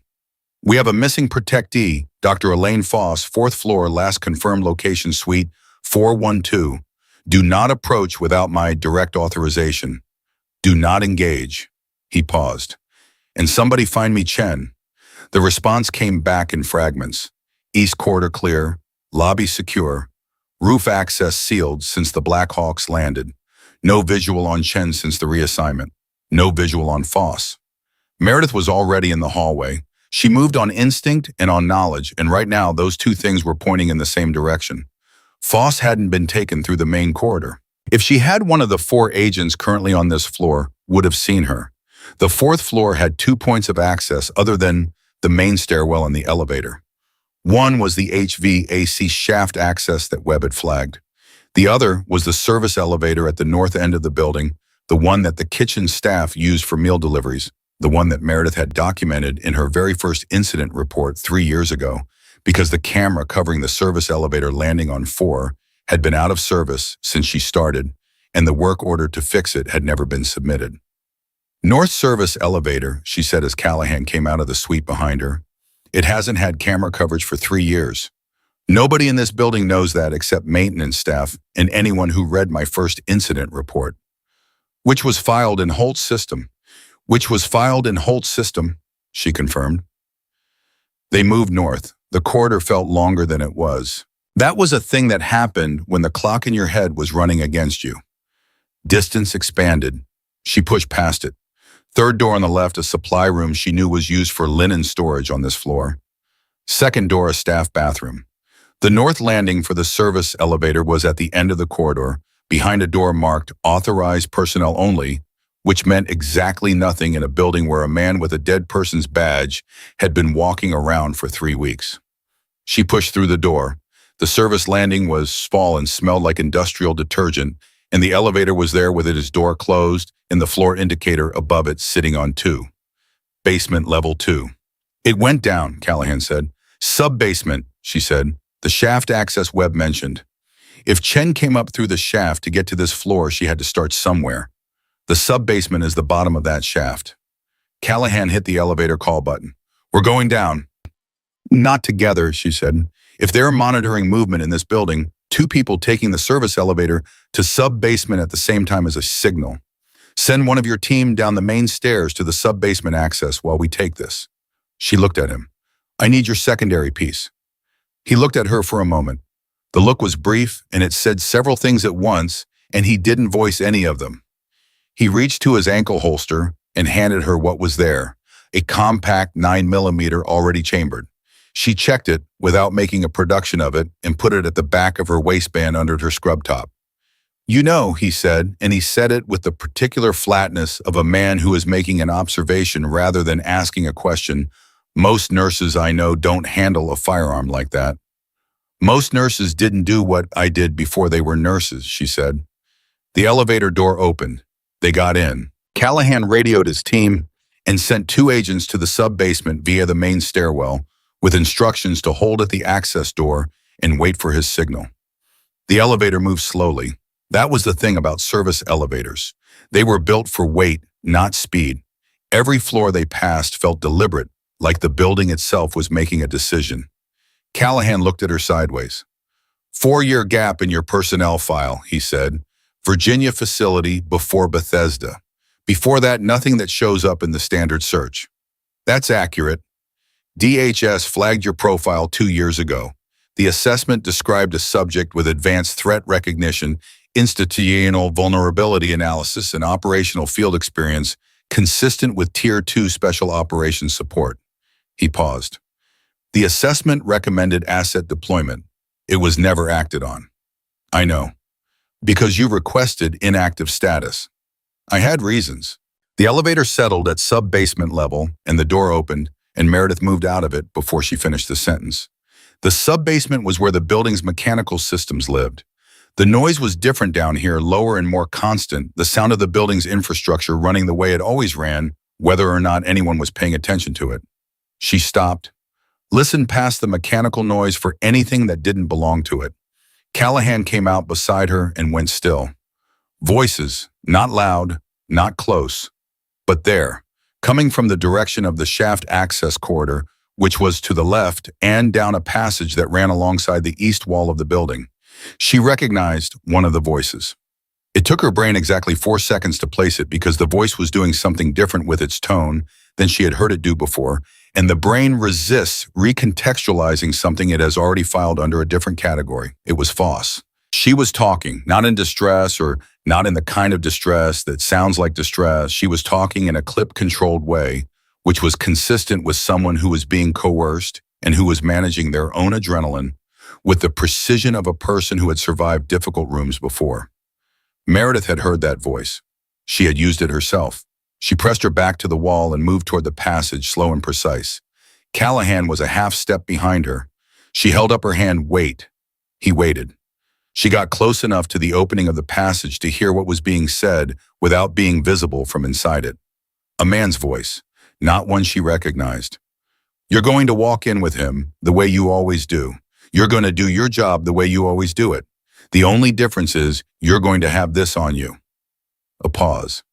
We have a missing protectee, Dr. Elaine Foss, 4th floor, last confirmed location suite 412. Do not approach without my direct authorization. Do not engage." He paused. "And somebody find me Chen." The response came back in fragments. East corridor clear, lobby secure, roof access sealed since the Black Hawks landed. No visual on Chen since the reassignment. No visual on Foss. Meredith was already in the hallway. She moved on instinct and on knowledge, and right now those 2 things were pointing in the same direction. Foss hadn't been taken through the main corridor. If she had, one of the 4 agents currently on this floor would have seen her. The 4th floor had 2 points of access other than the main stairwell and the elevator. One was the HVAC shaft access that Webb had flagged. The other was the service elevator at the north end of the building, the one that the kitchen staff used for meal deliveries, the one that Meredith had documented in her very first incident report 3 years ago, because the camera covering the service elevator landing on 4 had been out of service since she started, and the work order to fix it had never been submitted. "North service elevator," she said as Callahan came out of the suite behind her. "It hasn't had camera coverage for 3 years. Nobody in this building knows that except maintenance staff and anyone who read my first incident report, which was filed in Holt's system. which was filed in Holt's system, she confirmed. They moved north. The corridor felt longer than it was. That was a thing that happened when the clock in your head was running against you. Distance expanded. She pushed past it. Third door on the left, a supply room she knew was used for linen storage on this floor. Second door, a staff bathroom. The north landing for the service elevator was at the end of the corridor, behind a door marked Authorized Personnel Only, which meant exactly nothing in a building where a man with a dead person's badge had been walking around for 3 weeks. She pushed through the door. The service landing was small and smelled like industrial detergent, and the elevator was there with its door closed and the floor indicator above it sitting on 2. Basement level 2. It went down, Callahan said. Sub-basement, she said. The shaft access web mentioned. If Chen came up through the shaft to get to this floor, she had to start somewhere. The sub-basement is the bottom of that shaft. Callahan hit the elevator call button. We're going down. Not together, she said. If they're monitoring movement in this building, 2 people taking the service elevator to sub-basement at the same time is a signal. Send one of your team down the main stairs to the sub-basement access while we take this. She looked at him. I need your secondary piece. He looked at her for a moment. The look was brief, and it said several things at once, and he didn't voice any of them. He reached to his ankle holster and handed her what was there, a compact 9mm already chambered. She checked it without making a production of it and put it at the back of her waistband under her scrub top. You know, he said, and he said it with the particular flatness of a man who is making an observation rather than asking a question. Most nurses I know don't handle a firearm like that. Most nurses didn't do what I did before they were nurses, she said. The elevator door opened. They got in. Callahan radioed his team and sent 2 agents to the sub-basement via the main stairwell with instructions to hold at the access door and wait for his signal. The elevator moved slowly. That was the thing about service elevators. They were built for weight, not speed. Every floor they passed felt deliberate, like the building itself was making a decision. Callahan looked at her sideways. 4-year gap in your personnel file, he said. Virginia facility before Bethesda. Before that, nothing that shows up in the standard search. That's accurate. DHS flagged your profile 2 years ago. The assessment described a subject with advanced threat recognition, institutional vulnerability analysis, and operational field experience consistent with Tier 2 Special Operations support. He paused. The assessment recommended asset deployment. It was never acted on. I know. Because you requested inactive status. I had reasons. The elevator settled at sub-basement level, and the door opened, and Meredith moved out of it before she finished the sentence. The sub-basement was where the building's mechanical systems lived. The noise was different down here, lower and more constant, the sound of the building's infrastructure running the way it always ran, whether or not anyone was paying attention to it. She stopped, listened past the mechanical noise for anything that didn't belong to it. Callahan came out beside her and went still. Voices, not loud, not close, but there, coming from the direction of the shaft access corridor, which was to the left, and down a passage that ran alongside the east wall of the building. She recognized one of the voices. It took her brain exactly 4 seconds to place it because the voice was doing something different with its tone than she had heard it do before, and the brain resists recontextualizing something it has already filed under a different category. It was Foss. She was talking, not in distress or not in the kind of distress that sounds like distress. She was talking in a clip-controlled way, which was consistent with someone who was being coerced and who was managing their own adrenaline with the precision of a person who had survived difficult rooms before. Meredith had heard that voice. She had used it herself. She pressed her back to the wall and moved toward the passage, slow and precise. Callahan was a half step behind her. She held up her hand, wait. He waited. She got close enough to the opening of the passage to hear what was being said without being visible from inside it. A man's voice, not one she recognized. You're going to walk in with him the way you always do. You're going to do your job the way you always do it. The only difference is you're going to have this on you. A pause.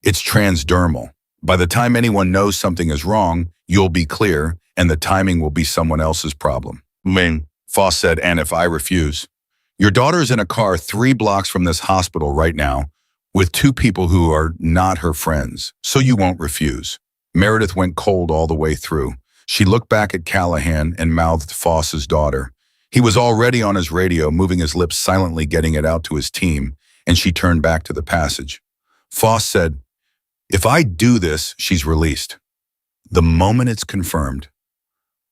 It's transdermal. By the time anyone knows something is wrong, you'll be clear, and the timing will be someone else's problem. Foss said, and if I refuse? Your daughter's in a car 3 blocks from this hospital right now with two people who are not her friends, so you won't refuse. Meredith went cold all the way through. She looked back at Callahan and mouthed Foss's daughter. He was already on his radio, moving his lips silently, getting it out to his team, and she turned back to the passage. Foss said, "If I do this, she's released. The moment it's confirmed.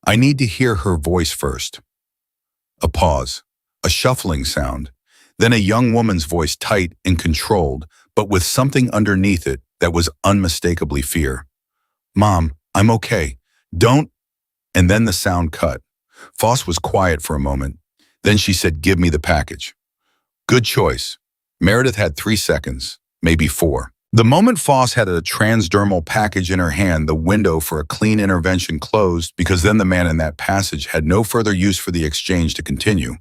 I need to hear her voice first." A pause, a shuffling sound, then a young woman's voice, tight and controlled, but with something underneath it that was unmistakably fear. "Mom, I'm okay. Don't..." And then the sound cut. Foss was quiet for a moment. Then she said, "Give me the package." Good choice. Meredith had 3 seconds, maybe 4. The moment Foss had a transdermal package in her hand, the window for a clean intervention closed, because then the man in that passage had no further use for the exchange to continue,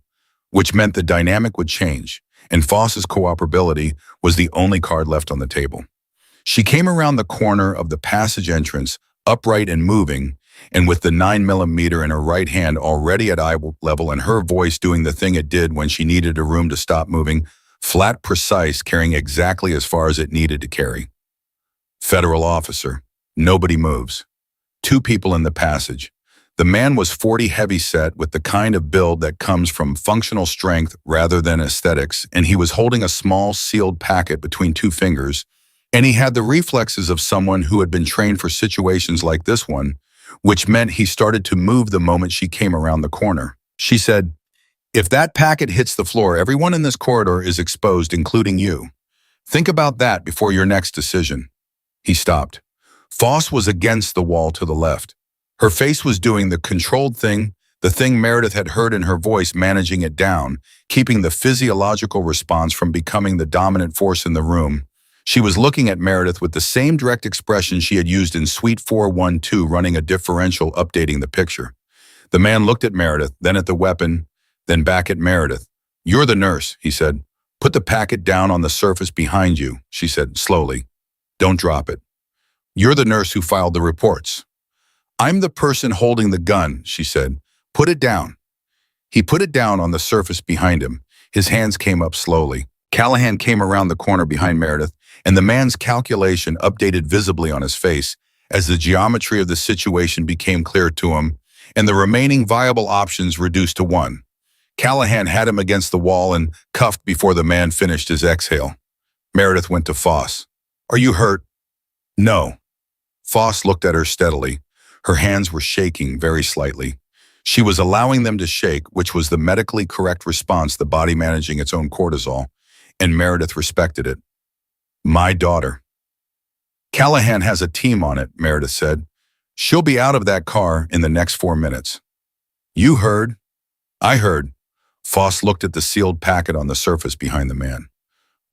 which meant the dynamic would change, and Foss's cooperability was the only card left on the table. She came around the corner of the passage entrance, upright and moving, and with the 9mm in her right hand already at eye level and her voice doing the thing it did when she needed a room to stop moving, flat, precise, carrying exactly as far as it needed to carry. Federal officer. Nobody moves. 2 people in the passage. The man was 40, heavy-set, with the kind of build that comes from functional strength rather than aesthetics, and he was holding a small, sealed packet between 2 fingers, and he had the reflexes of someone who had been trained for situations like this one, which meant he started to move the moment she came around the corner. She said, "If that packet hits the floor, everyone in this corridor is exposed, including you. Think about that before your next decision." He stopped. Foss was against the wall to the left. Her face was doing the controlled thing, the thing Meredith had heard in her voice, managing it down, keeping the physiological response from becoming the dominant force in the room. She was looking at Meredith with the same direct expression she had used in Suite 412, running a differential, updating the picture. The man looked at Meredith, then at the weapon, then back at Meredith. "You're the nurse," he said. "Put the packet down on the surface behind you," she said slowly. "Don't drop it. You're the nurse who filed the reports." "I'm the person holding the gun," she said. "Put it down." He put it down on the surface behind him. His hands came up slowly. Callahan came around the corner behind Meredith, and the man's calculation updated visibly on his face as the geometry of the situation became clear to him, and the remaining viable options reduced to 1. Callahan had him against the wall and cuffed before the man finished his exhale. Meredith went to Foss. "Are you hurt?" "No." Foss looked at her steadily. Her hands were shaking very slightly. She was allowing them to shake, which was the medically correct response, the body managing its own cortisol, and Meredith respected it. "My daughter." "Callahan has a team on it," Meredith said. "She'll be out of that car in the next 4 minutes." "You heard." "I heard." Foss looked at the sealed packet on the surface behind the man.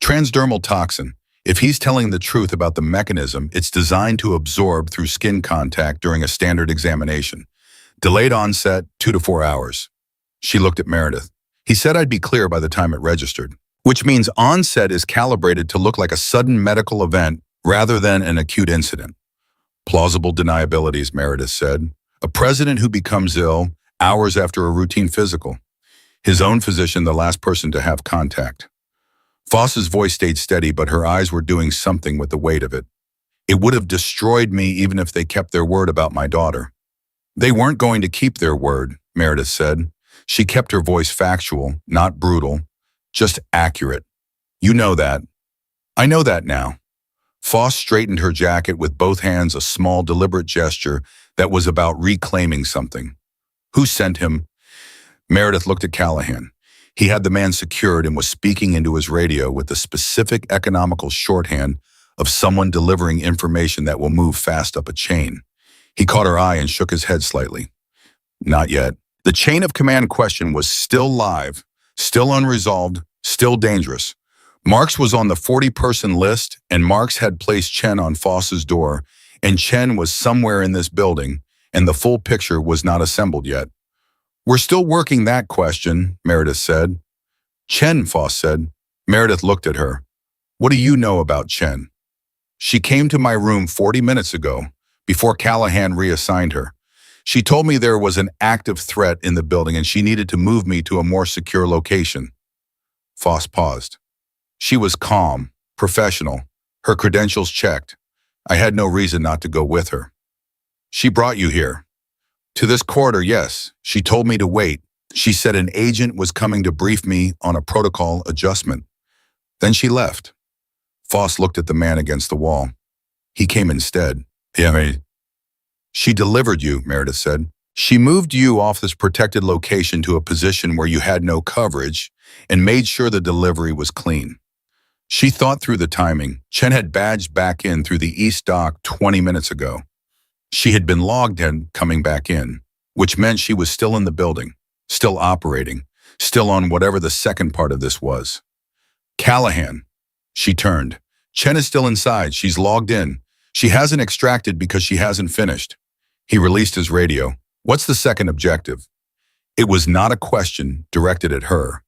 "Transdermal toxin. If he's telling the truth about the mechanism, it's designed to absorb through skin contact during a standard examination. Delayed onset, 2 to 4 hours. She looked at Meredith. "He said I'd be clear by the time it registered, which means onset is calibrated to look like a sudden medical event rather than an acute incident." "Plausible deniabilities," Meredith said. "A president who becomes ill hours after a routine physical. His own physician, the last person to have contact." Foss's voice stayed steady, but her eyes were doing something with the weight of it. "It would have destroyed me even if they kept their word about my daughter." "They weren't going to keep their word," Meredith said. She kept her voice factual, not brutal, just accurate. "You know that." "I know that now." Foss straightened her jacket with both hands, a small, deliberate gesture that was about reclaiming something. "Who sent him?" Meredith looked at Callahan. He had the man secured and was speaking into his radio with the specific economical shorthand of someone delivering information that will move fast up a chain. He caught her eye and shook his head slightly. "Not yet." The chain of command question was still live, still unresolved, still dangerous. Marks was on the 40-person list, and Marks had placed Chen on Foss's door, and Chen was somewhere in this building, and the full picture was not assembled yet. "We're still working that question," Meredith said. "Chen," Foss said. Meredith looked at her. "What do you know about Chen?" "She came to my room 40 minutes ago, before Callahan reassigned her. She told me there was an active threat in the building and she needed to move me to a more secure location." Foss paused. She was calm, professional, her credentials checked. I had no reason not to go with her. She brought you here. To this corridor, yes. She told me to wait. She said an agent was coming to brief me on a protocol adjustment. Then she left. Foss looked at the man against the wall. He came instead. She delivered you, Meredith said. She moved you off this protected location to a position where you had no coverage and made sure the delivery was clean. She thought through the timing. Chen had badged back in through the East Dock 20 minutes ago. She had been logged in coming back in, which meant she was still in the building, still operating, still on whatever the second part of this was. Callahan. She turned. Chen is still inside. She's logged in. She hasn't extracted because she hasn't finished. He released his radio. What's the second objective? It was not a question directed at her.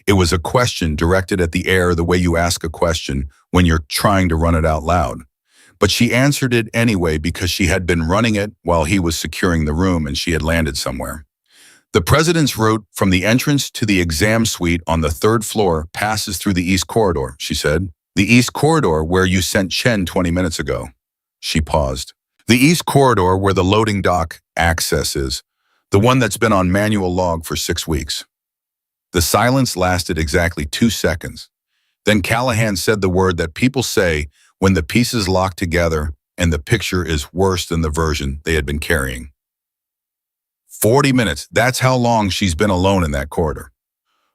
It was a question directed at the air the way you ask a question when you're trying to run it out loud. But she answered it anyway because she had been running it while he was securing the room and she had landed somewhere. The president's route from the entrance to the exam suite on the third floor passes through the East Corridor, she said. The East Corridor where you sent Chen 20 minutes ago. She paused. The East Corridor where the loading dock access is, the one that's been on manual log for 6 weeks. The silence lasted exactly 2 seconds. Then Callahan said the word that people say when the pieces lock together and the picture is worse than the version they had been carrying. 40 minutes, that's how long she's been alone in that corridor.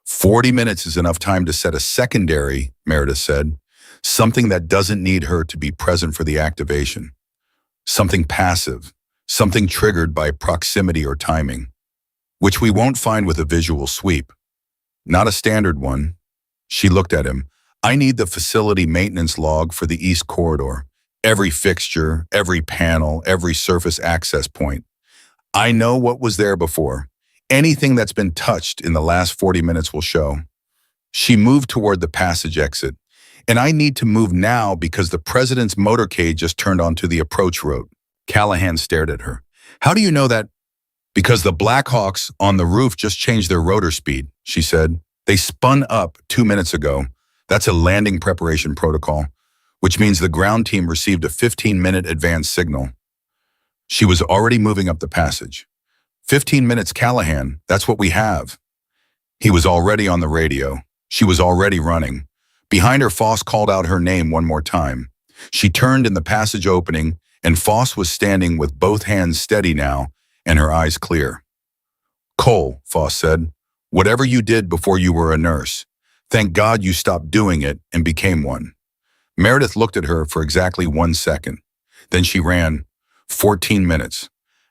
40 minutes is enough time to set a secondary, Meredith said, something that doesn't need her to be present for the activation. Something passive, something triggered by proximity or timing, which we won't find with a visual sweep. Not a standard one. She looked at him. I need the facility maintenance log for the East Corridor. Every fixture, every panel, every surface access point. I know what was there before. Anything that's been touched in the last 40 minutes will show. She moved toward the passage exit. And I need to move now because the president's motorcade just turned onto the approach road. Callahan stared at her. How do you know that? Because the Blackhawks on the roof just changed their rotor speed, she said. They spun up 2 minutes ago. That's a landing preparation protocol, which means the ground team received a 15-minute advance signal. She was already moving up the passage. 15 minutes, Callahan, that's what we have. He was already on the radio. She was already running. Behind her, Foss called out her name one more time. She turned in the passage opening, and Foss was standing with both hands steady now and her eyes clear. Cole, Foss said, whatever you did before you were a nurse, thank God you stopped doing it and became one. Meredith looked at her for exactly 1 second. Then she ran. 14 minutes.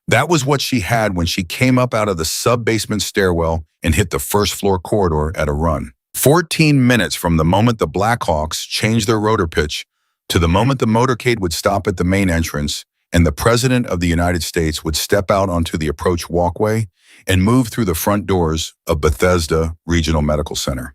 That was what she had when she came up out of the sub-basement stairwell and hit the first floor corridor at a run. 14 minutes from the moment the Blackhawks changed their rotor pitch to the moment the motorcade would stop at the main entrance and the President of the United States would step out onto the approach walkway and move through the front doors of Bethesda Regional Medical Center.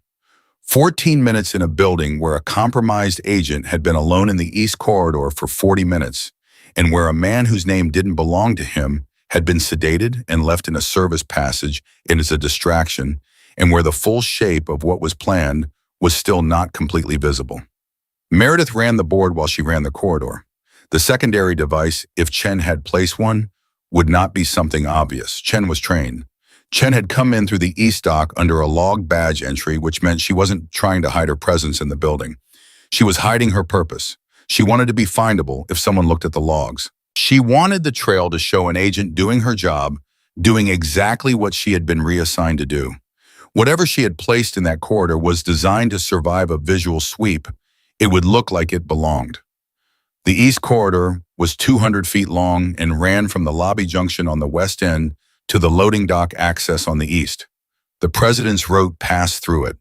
14 minutes in a building where a compromised agent had been alone in the East Corridor for 40 minutes and where a man whose name didn't belong to him had been sedated and left in a service passage as a distraction, and where the full shape of what was planned was still not completely visible. Meredith ran the board while she ran the corridor. The secondary device, if Chen had placed one, would not be something obvious. Chen was trained. Chen had come in through the East Dock under a log badge entry, which meant she wasn't trying to hide her presence in the building. She was hiding her purpose. She wanted to be findable if someone looked at the logs. She wanted the trail to show an agent doing her job, doing exactly what she had been reassigned to do. Whatever she had placed in that corridor was designed to survive a visual sweep. It would look like it belonged. The East Corridor was 200 feet long and ran from the lobby junction on the west end to the loading dock access on the east. The President's route passed through it.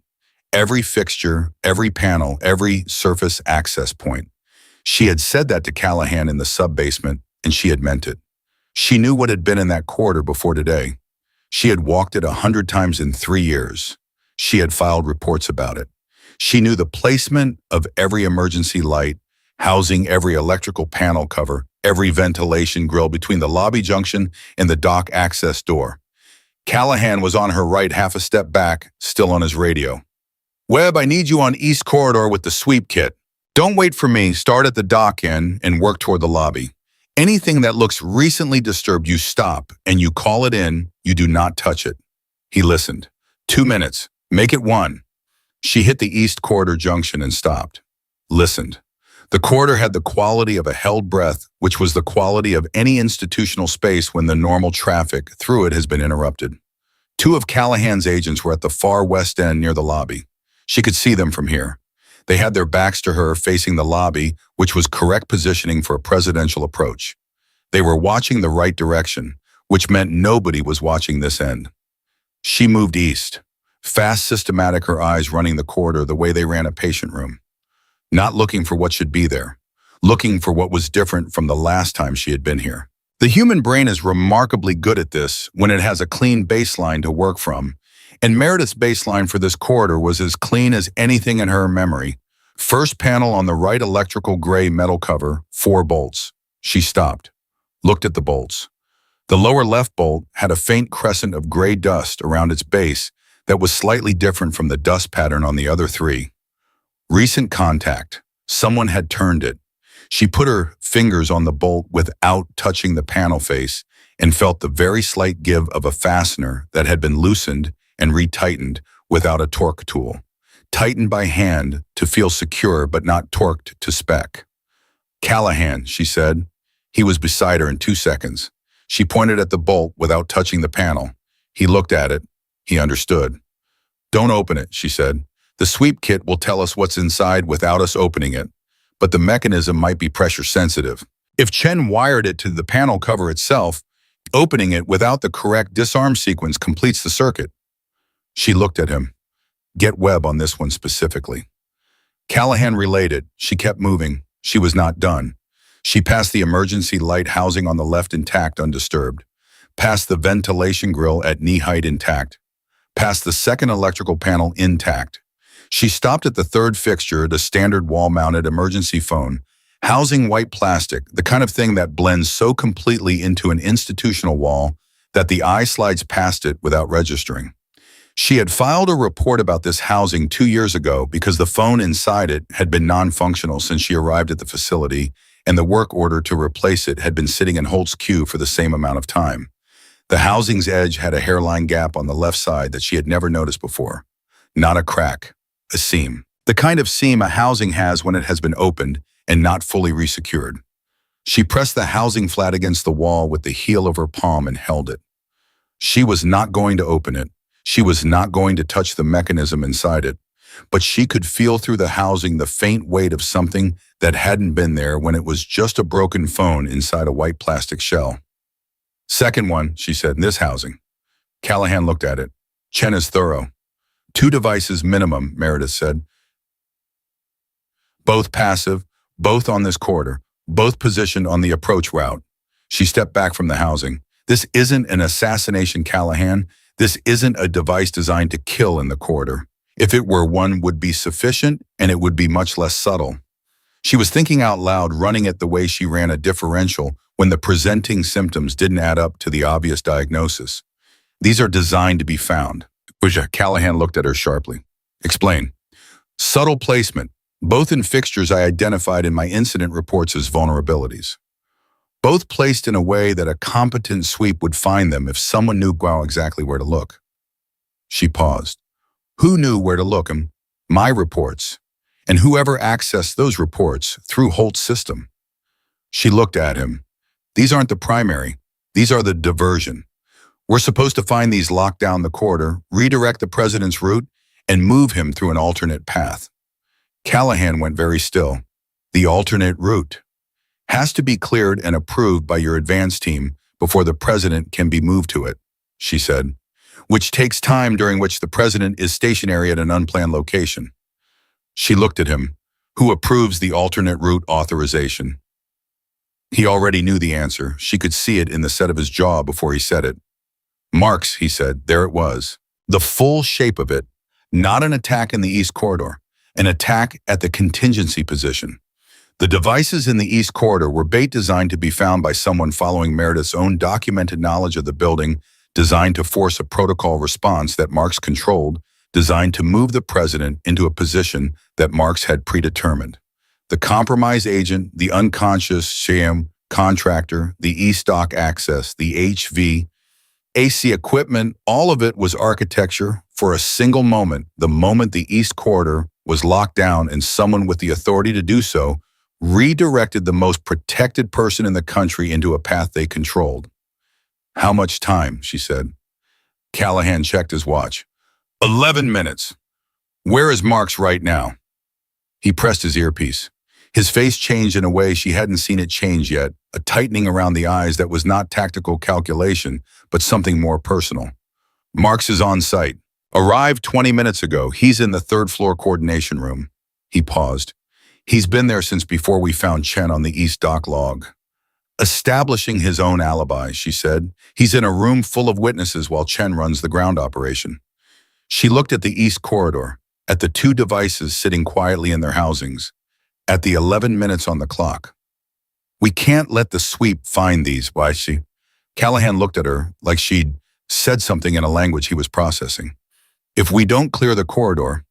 Every fixture, every panel, every surface access point. She had said that to Callahan in the sub-basement, and she had meant it. She knew what had been in that corridor before today. She had walked it 100 times in 3 years. She had filed reports about it. She knew the placement of every emergency light, housing every electrical panel cover, every ventilation grill between the lobby junction and the dock access door. Callahan was on her right, half a step back, still on his radio. Webb, I need you on East Corridor with the sweep kit. Don't wait for me. Start at the dock end and work toward the lobby. Anything that looks recently disturbed, you stop and you call it in. You do not touch it. He listened. 2 minutes. Make it 1. She hit the East Corridor junction and stopped. Listened. The corridor had the quality of a held breath, which was the quality of any institutional space when the normal traffic through it has been interrupted. 2 of Callahan's agents were at the far west end near the lobby. She could see them from here. They had their backs to her, facing the lobby, which was correct positioning for a presidential approach. They were watching the right direction, which meant nobody was watching this end. She moved east, fast, systematic, her eyes running the corridor the way they ran a patient room. Not looking for what should be there, looking for what was different from the last time she had been here. The human brain is remarkably good at this when it has a clean baseline to work from, and Meredith's baseline for this corridor was as clean as anything in her memory. First panel on the right, electrical gray metal cover, 4 bolts. She stopped, looked at the bolts. The lower left bolt had a faint crescent of gray dust around its base that was slightly different from the dust pattern on the other 3. Recent contact. Someone had turned it. She put her fingers on the bolt without touching the panel face and felt the very slight give of a fastener that had been loosened and retightened without a torque tool. Tightened by hand to feel secure but not torqued to spec. Callahan, she said. He was beside her in 2 seconds. She pointed at the bolt without touching the panel. He looked at it. He understood. Don't open it, she said. The sweep kit will tell us what's inside without us opening it, but the mechanism might be pressure sensitive. If Chen wired it to the panel cover itself, opening it without the correct disarm sequence completes the circuit. She looked at him. Get Webb on this one specifically. Callahan related. She kept moving. She was not done. She passed the emergency light housing on the left intact, undisturbed. Passed the ventilation grill at knee height intact. Passed the second electrical panel intact. She stopped at the 3rd fixture, the standard wall-mounted emergency phone, housing white plastic, the kind of thing that blends so completely into an institutional wall that the eye slides past it without registering. She had filed a report about this housing 2 years ago because the phone inside it had been non-functional since she arrived at the facility, and the work order to replace it had been sitting in Holt's queue for the same amount of time. The housing's edge had a hairline gap on the left side that she had never noticed before. Not a crack, a seam. The kind of seam a housing has when it has been opened and not fully resecured. She pressed the housing flat against the wall with the heel of her palm and held it. She was not going to open it. She was not going to touch the mechanism inside it, but she could feel through the housing the faint weight of something that hadn't been there when it was just a broken phone inside a white plastic shell. Second one, she said, in this housing. Callahan looked at it. Chen is thorough. 2 devices minimum, Meredith said. Both passive, both on this corridor, both positioned on the approach route. She stepped back from the housing. This isn't an assassination, Callahan. This isn't a device designed to kill in the corridor. If it were, one would be sufficient and it would be much less subtle. She was thinking out loud, running it the way she ran a differential when the presenting symptoms didn't add up to the obvious diagnosis. These are designed to be found. Callahan looked at her sharply. Explain. Subtle placement, both in fixtures I identified in my incident reports as vulnerabilities. Both placed in a way that a competent sweep would find them if someone knew exactly where to look. She paused. Who knew where to look? My reports, and whoever accessed those reports through Holt's system. She looked at him. These aren't the primary. These are the diversion. We're supposed to find these, lock down the corridor, redirect the president's route, and move him through an alternate path. Callahan went very still. The alternate route has to be cleared and approved by your advance team before the president can be moved to it, she said, which takes time, during which the president is stationary at an unplanned location. She looked at him. Who approves the alternate route authorization? He already knew the answer. She could see it in the set of his jaw before he said it. Marks, he said. There it was. The full shape of it. Not an attack in the East Corridor. An attack at the contingency position. The devices in the East Corridor were bait designed to be found by someone following Meredith's own documented knowledge of the building, designed to force a protocol response that Marks controlled, designed to move the president into a position that Marks had predetermined. The compromise agent, the unconscious sham contractor, the e-stock access, the HV, AC equipment, all of it was architecture for a single moment, the moment the East Corridor was locked down and someone with the authority to do so redirected the most protected person in the country into a path they controlled. How much time, she said. Callahan checked his watch. 11 minutes. Where is Marks right now? He pressed his earpiece. His face changed in a way she hadn't seen it change yet, a tightening around the eyes that was not tactical calculation, but something more personal. Marks is on site. Arrived 20 minutes ago. He's in the third-floor coordination room. He paused. He's been there since before we found Chen on the East Dock log. Establishing his own alibi, she said. He's in a room full of witnesses while Chen runs the ground operation. She looked at the East Corridor, at the two devices sitting quietly in their housings, at the 11 minutes on the clock. We can't let the sweep find these, why she? Callahan looked at her like she'd said something in a language he was processing. If we clear the corridor,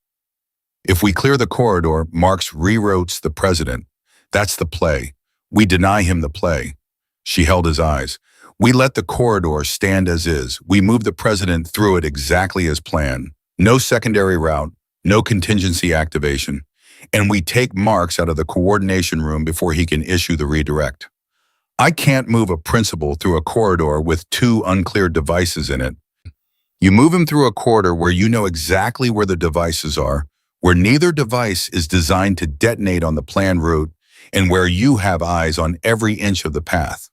Marks rewrote the president. That's the play. We deny him the play. She held his eyes. We let the corridor stand as is. We move the president through it exactly as planned. No secondary route, no contingency activation. And we take Marks out of the coordination room before he can issue the redirect. I can't move a principal through a corridor with two unclear devices in it. You move him through a corridor where you know exactly where the devices are, where neither device is designed to detonate on the planned route, and where you have eyes on every inch of the path.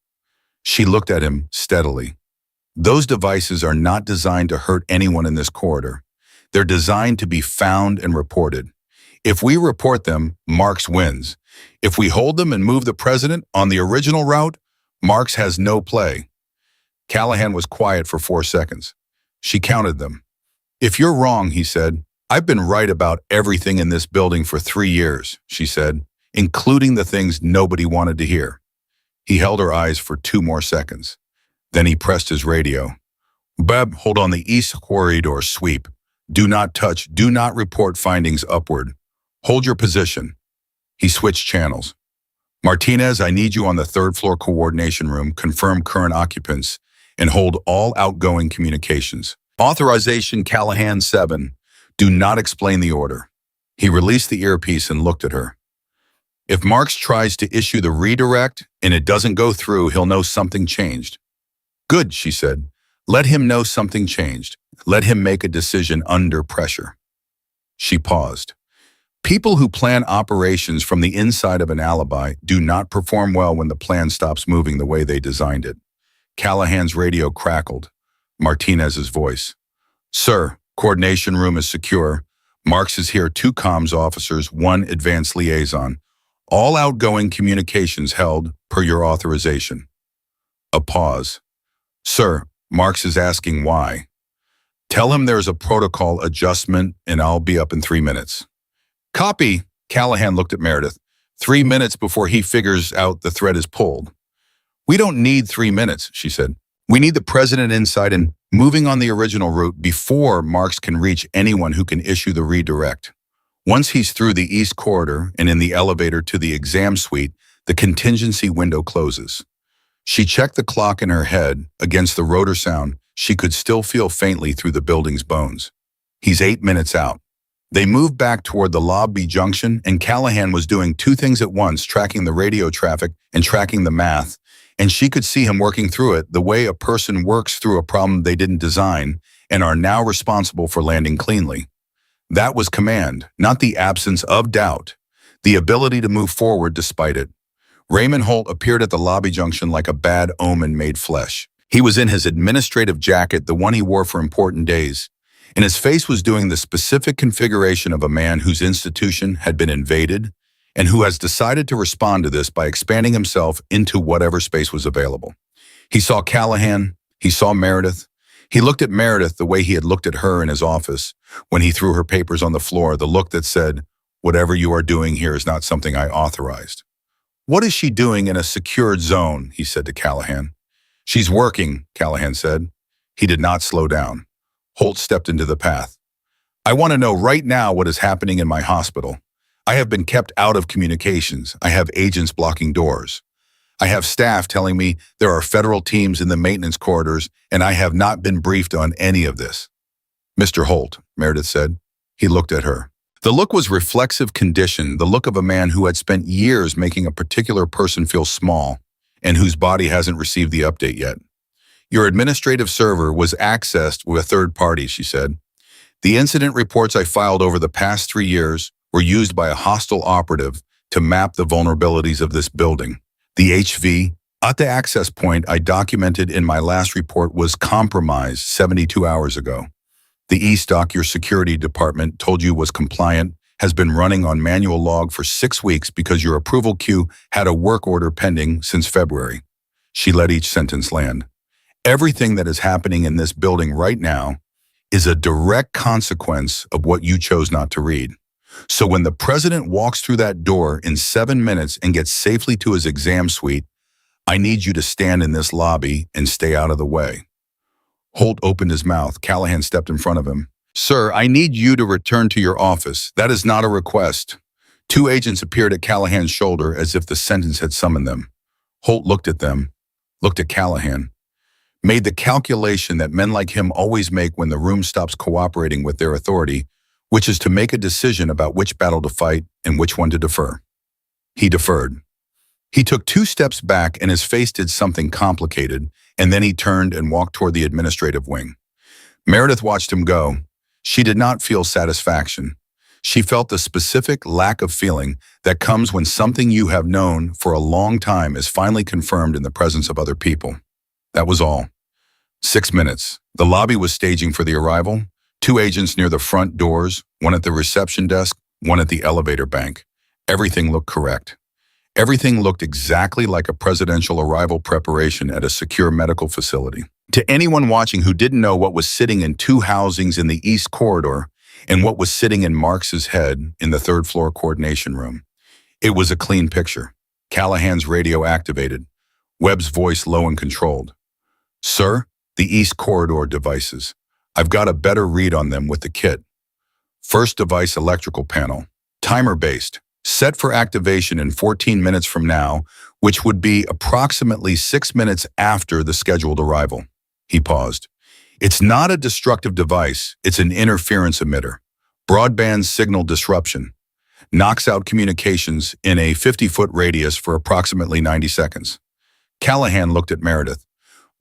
She looked at him steadily. Those devices are not designed to hurt anyone in this corridor. They're designed to be found and reported. If we report them, Marks wins. If we hold them and move the president on the original route, Marks has no play. Callahan was quiet for 4 seconds. She counted them. If you're wrong, he said. I've been right about everything in this building for 3 years, she said, including the things nobody wanted to hear. He held her eyes for 2 more seconds. Then he pressed his radio. Beb, hold on the East Corridor sweep. Do not touch, do not report findings upward. Hold your position. He switched channels. Martinez, I need you on the third-floor coordination room, confirm current occupants, and hold all outgoing communications. Authorization Callahan 7. Do not explain the order. He released the earpiece and looked at her. If Marks tries to issue the redirect and it doesn't go through, he'll know something changed. Good, she said. Let him know something changed. Let him make a decision under pressure. She paused. People who plan operations from the inside of an alibi do not perform well when the plan stops moving the way they designed it. Callahan's radio crackled. Martinez's voice. Sir, coordination room is secure. Marks is here, 2 comms officers, 1 advanced liaison. All outgoing communications held per your authorization. A pause. Sir, Marks is asking why. Tell him there's a protocol adjustment and I'll be up in 3 minutes. Copy. Callahan looked at Meredith. 3 minutes before he figures out the thread is pulled. We don't need 3 minutes, she said. We need the president inside and moving on the original route before Marks can reach anyone who can issue the redirect. Once he's through the East Corridor and in the elevator to the exam suite, the contingency window closes. She checked the clock in her head against the rotor sound she could still feel faintly through the building's bones. He's 8 minutes out. They moved back toward the lobby junction, and Callahan was doing 2 things at once, tracking the radio traffic and tracking the math, and she could see him working through it the way a person works through a problem they didn't design and are now responsible for landing cleanly. That was command, not the absence of doubt, the ability to move forward despite it. Raymond Holt appeared at the lobby junction like a bad omen made flesh. He was in his administrative jacket, the one he wore for important days, and his face was doing the specific configuration of a man whose institution had been invaded and who has decided to respond to this by expanding himself into whatever space was available. He saw Callahan, he saw Meredith. He looked at Meredith the way he had looked at her in his office when he threw her papers on the floor, the look that said, "Whatever you are doing here is not something I authorized." "What is she doing in a secured zone?" he said to Callahan. "She's working," Callahan said. He did not slow down. Holt stepped into the path. "I want to know right now what is happening in my hospital. I have been kept out of communications. I have agents blocking doors. I have staff telling me there are federal teams in the maintenance corridors, and I have not been briefed on any of this. Mr. Holt, Meredith said. He looked at her. The look was reflexive condition, the look of a man who had spent years making a particular person feel small and whose body hasn't received the update yet. Your administrative server was accessed with a third party, she said. The incident reports I filed over the past 3 years were used by a hostile operative to map the vulnerabilities of this building. The HV at the access point I documented in my last report was compromised 72 hours ago. The E-Stock your security department told you was compliant has been running on manual log for 6 weeks because your approval queue had a work order pending since February. She let each sentence land. Everything that is happening in this building right now is a direct consequence of what you chose not to read. So when the president walks through that door in 7 minutes and gets safely to his exam suite, I need you to stand in this lobby and stay out of the way. Holt opened his mouth. Callahan stepped in front of him. Sir, I need you to return to your office. That is not a request. 2 agents appeared at Callahan's shoulder as if the sentence had summoned them. Holt looked at them, looked at Callahan, made the calculation that men like him always make when the room stops cooperating with their authority, which is to make a decision about which battle to fight and which one to defer. He deferred. He took 2 steps back and his face did something complicated, and then he turned and walked toward the administrative wing. Meredith watched him go. She did not feel satisfaction. She felt the specific lack of feeling that comes when something you have known for a long time is finally confirmed in the presence of other people. That was all. 6 minutes. The lobby was staging for the arrival. 2 agents near the front doors, one at the reception desk, one at the elevator bank. Everything looked correct. Everything looked exactly like a presidential arrival preparation at a secure medical facility. To anyone watching who didn't know what was sitting in 2 housings in the East Corridor and what was sitting in Marks's head in the 3rd floor coordination room, it was a clean picture. Callahan's radio activated. Webb's voice low and controlled. Sir, the East Corridor devices. I've got a better read on them with the kit. First device electrical panel, timer-based, set for activation in 14 minutes from now, which would be approximately 6 minutes after the scheduled arrival. He paused. It's not a destructive device, it's an interference emitter. Broadband signal disruption. Knocks out communications in a 50-foot radius for approximately 90 seconds. Callahan looked at Meredith.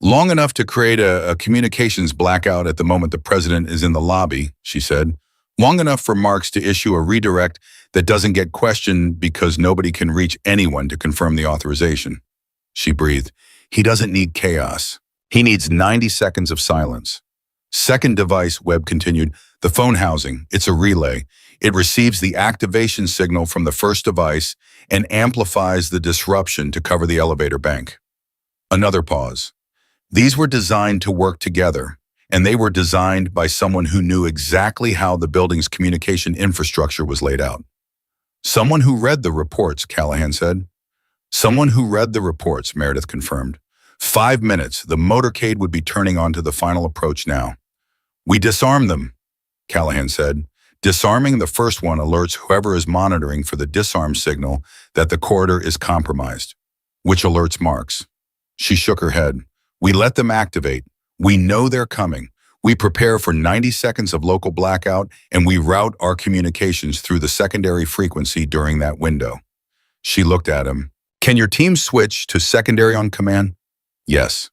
Long enough to create a communications blackout at the moment the president is in the lobby, she said. Long enough for Marks to issue a redirect that doesn't get questioned because nobody can reach anyone to confirm the authorization. She breathed. He doesn't need chaos. He needs 90 seconds of silence. Second device, Webb continued, the phone housing. It's a relay. It receives the activation signal from the first device and amplifies the disruption to cover the elevator bank. Another pause. These were designed to work together, and they were designed by someone who knew exactly how the building's communication infrastructure was laid out. Someone who read the reports, Callahan said. Someone who read the reports, Meredith confirmed. 5 minutes, the motorcade would be turning onto the final approach now. We disarm them, Callahan said. Disarming the first one alerts whoever is monitoring for the disarm signal that the corridor is compromised, which alerts Marks. She shook her head. We let them activate. We know they're coming. We prepare for 90 seconds of local blackout, and we route our communications through the secondary frequency during that window. She looked at him. Can your team switch to secondary on command? Yes.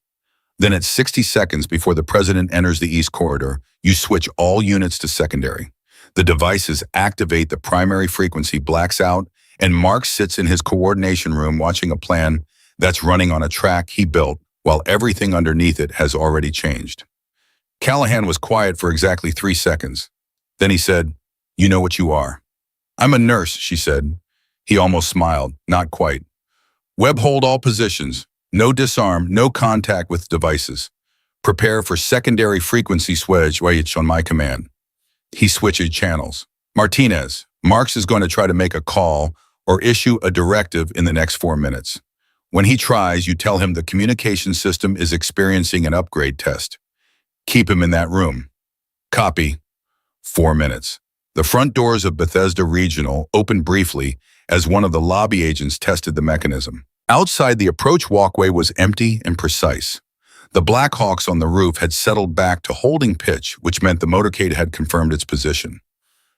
Then at 60 seconds before the president enters the East Corridor, you switch all units to secondary. The devices activate the primary frequency, blacks out, and Marks sits in his coordination room watching a plan that's running on a track he built while everything underneath it has already changed. Callahan was quiet for exactly 3 seconds. Then he said, You know what you are. I'm a nurse, she said. He almost smiled, not quite. Webb, hold all positions. No disarm, no contact with devices. Prepare for secondary frequency switch on my command. He switched channels. Martinez, Marks is going to try to make a call or issue a directive in the next 4 minutes. When he tries, you tell him the communication system is experiencing an upgrade test. Keep him in that room. Copy. 4 minutes. The front doors of Bethesda Regional opened briefly as one of the lobby agents tested the mechanism. Outside, the approach walkway was empty and precise. The Black Hawks on the roof had settled back to holding pitch, which meant the motorcade had confirmed its position.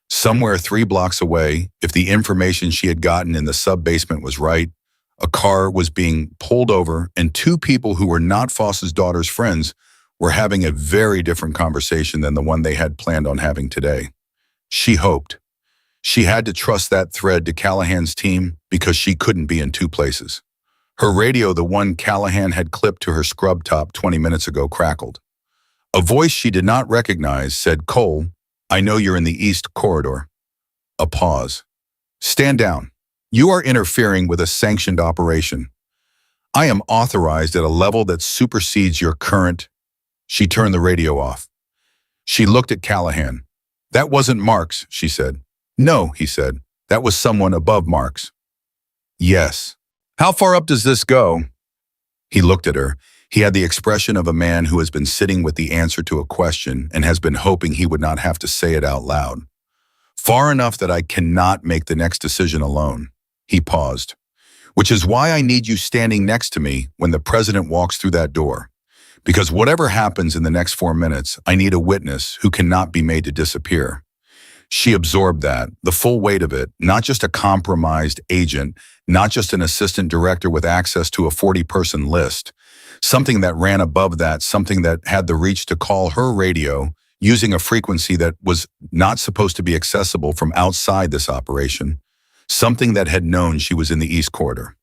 Somewhere 3 blocks away, if the information she had gotten in the sub-basement was right, a car was being pulled over and 2 people who were not Foss's daughter's friends were having a very different conversation than the one they had planned on having today. She hoped. She had to trust that thread to Callahan's team because she couldn't be in 2 places. Her radio, the one Callahan had clipped to her scrub top 20 minutes ago, crackled. A voice she did not recognize said, "Cole, I know you're in the East Corridor." A pause. "Stand down. You are interfering with a sanctioned operation. I am authorized at a level that supersedes your current." She turned the radio off. She looked at Callahan. "That wasn't Marks," she said. "No," he said. "That was someone above Marks." "Yes." "How far up does this go?" He looked at her. He had the expression of a man who has been sitting with the answer to a question and has been hoping he would not have to say it out loud. "Far enough that I cannot make the next decision alone." He paused. "Which is why I need you standing next to me when the president walks through that door. Because whatever happens in the next 4 minutes, I need a witness who cannot be made to disappear." She absorbed that, the full weight of it, not just a compromised agent, not just an assistant director with access to a 40-person list, something that ran above that, something that had the reach to call her radio using a frequency that was not supposed to be accessible from outside this operation, something that had known she was in the East Corridor.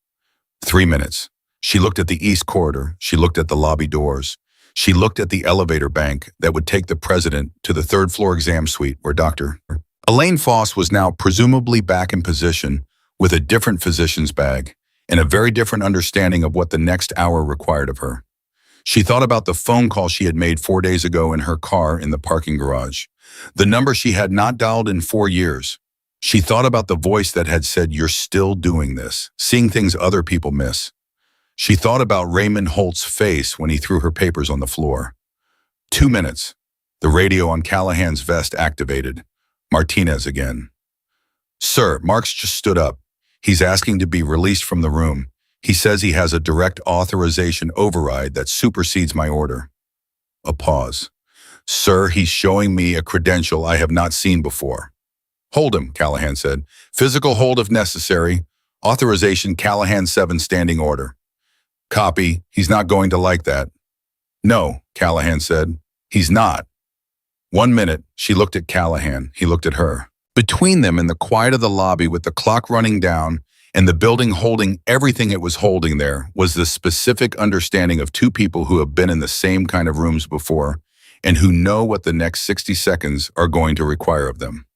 3 minutes. She looked at the East Corridor. She looked at the lobby doors. She looked at the elevator bank that would take the president to the 3rd-floor exam suite where Dr. Elaine Foss was now presumably back in position with a different physician's bag and a very different understanding of what the next hour required of her. She thought about the phone call she had made 4 days ago in her car in the parking garage, the number she had not dialed in 4 years. She thought about the voice that had said, "You're still doing this, seeing things other people miss." She thought about Raymond Holt's face when he threw her papers on the floor. 2 minutes. The radio on Callahan's vest activated. Martinez again. "Sir, Marks just stood up. He's asking to be released from the room. He says he has a direct authorization override that supersedes my order." A pause. "Sir, he's showing me a credential I have not seen before." "Hold him," Callahan said. "Physical hold if necessary. Authorization Callahan 7 standing order." "Copy. He's not going to like that." "No," Callahan said. "He's not." 1 minute. She looked at Callahan. He looked at her. Between them, in the quiet of the lobby with the clock running down and the building holding everything it was holding there, was the specific understanding of 2 people who have been in the same kind of rooms before and who know what the next 60 seconds are going to require of them.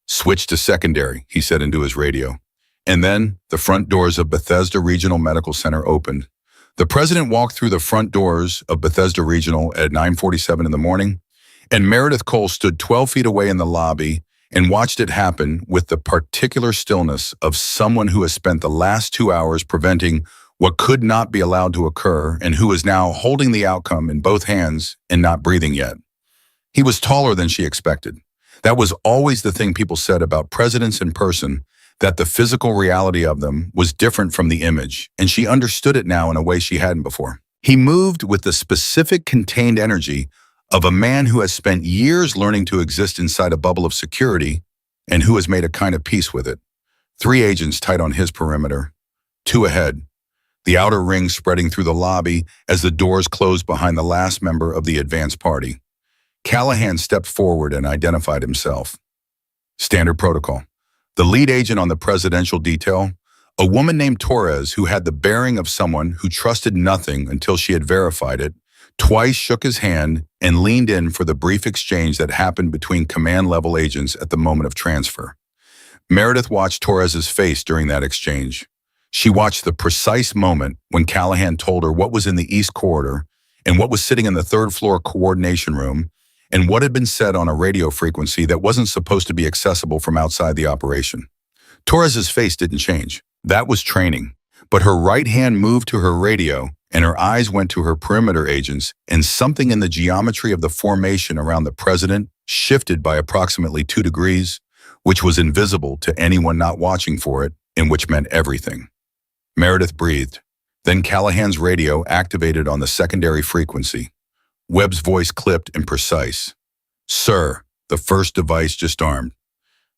"Switch to secondary," he said into his radio. And then the front doors of Bethesda Regional Medical Center opened. The president walked through the front doors of Bethesda Regional at 9:47 in the morning, and Meredith Cole stood 12 feet away in the lobby and watched it happen with the particular stillness of someone who has spent the last 2 hours preventing what could not be allowed to occur and who is now holding the outcome in both hands and not breathing yet. He was taller than she expected. That was always the thing people said about presidents in person, that the physical reality of them was different from the image, and she understood it now in a way she hadn't before. He moved with the specific contained energy of a man who has spent years learning to exist inside a bubble of security and who has made a kind of peace with it. 3 agents tight on his perimeter, 2 ahead, the outer ring spreading through the lobby as the doors closed behind the last member of the advance party. Callahan stepped forward and identified himself. Standard protocol. The lead agent on the presidential detail, a woman named Torres who had the bearing of someone who trusted nothing until she had verified it, twice shook his hand and leaned in for the brief exchange that happened between command-level agents at the moment of transfer. Meredith watched Torres's face during that exchange. She watched the precise moment when Callahan told her what was in the East Corridor and what was sitting in the 3rd-floor coordination room and what had been said on a radio frequency that wasn't supposed to be accessible from outside the operation. Torres's face didn't change. That was training. But her right hand moved to her radio, and her eyes went to her perimeter agents, and something in the geometry of the formation around the president shifted by approximately 2 degrees, which was invisible to anyone not watching for it, and which meant everything. Meredith breathed. Then Callahan's radio activated on the secondary frequency. Webb's voice clipped and precise. "Sir, the first device just armed.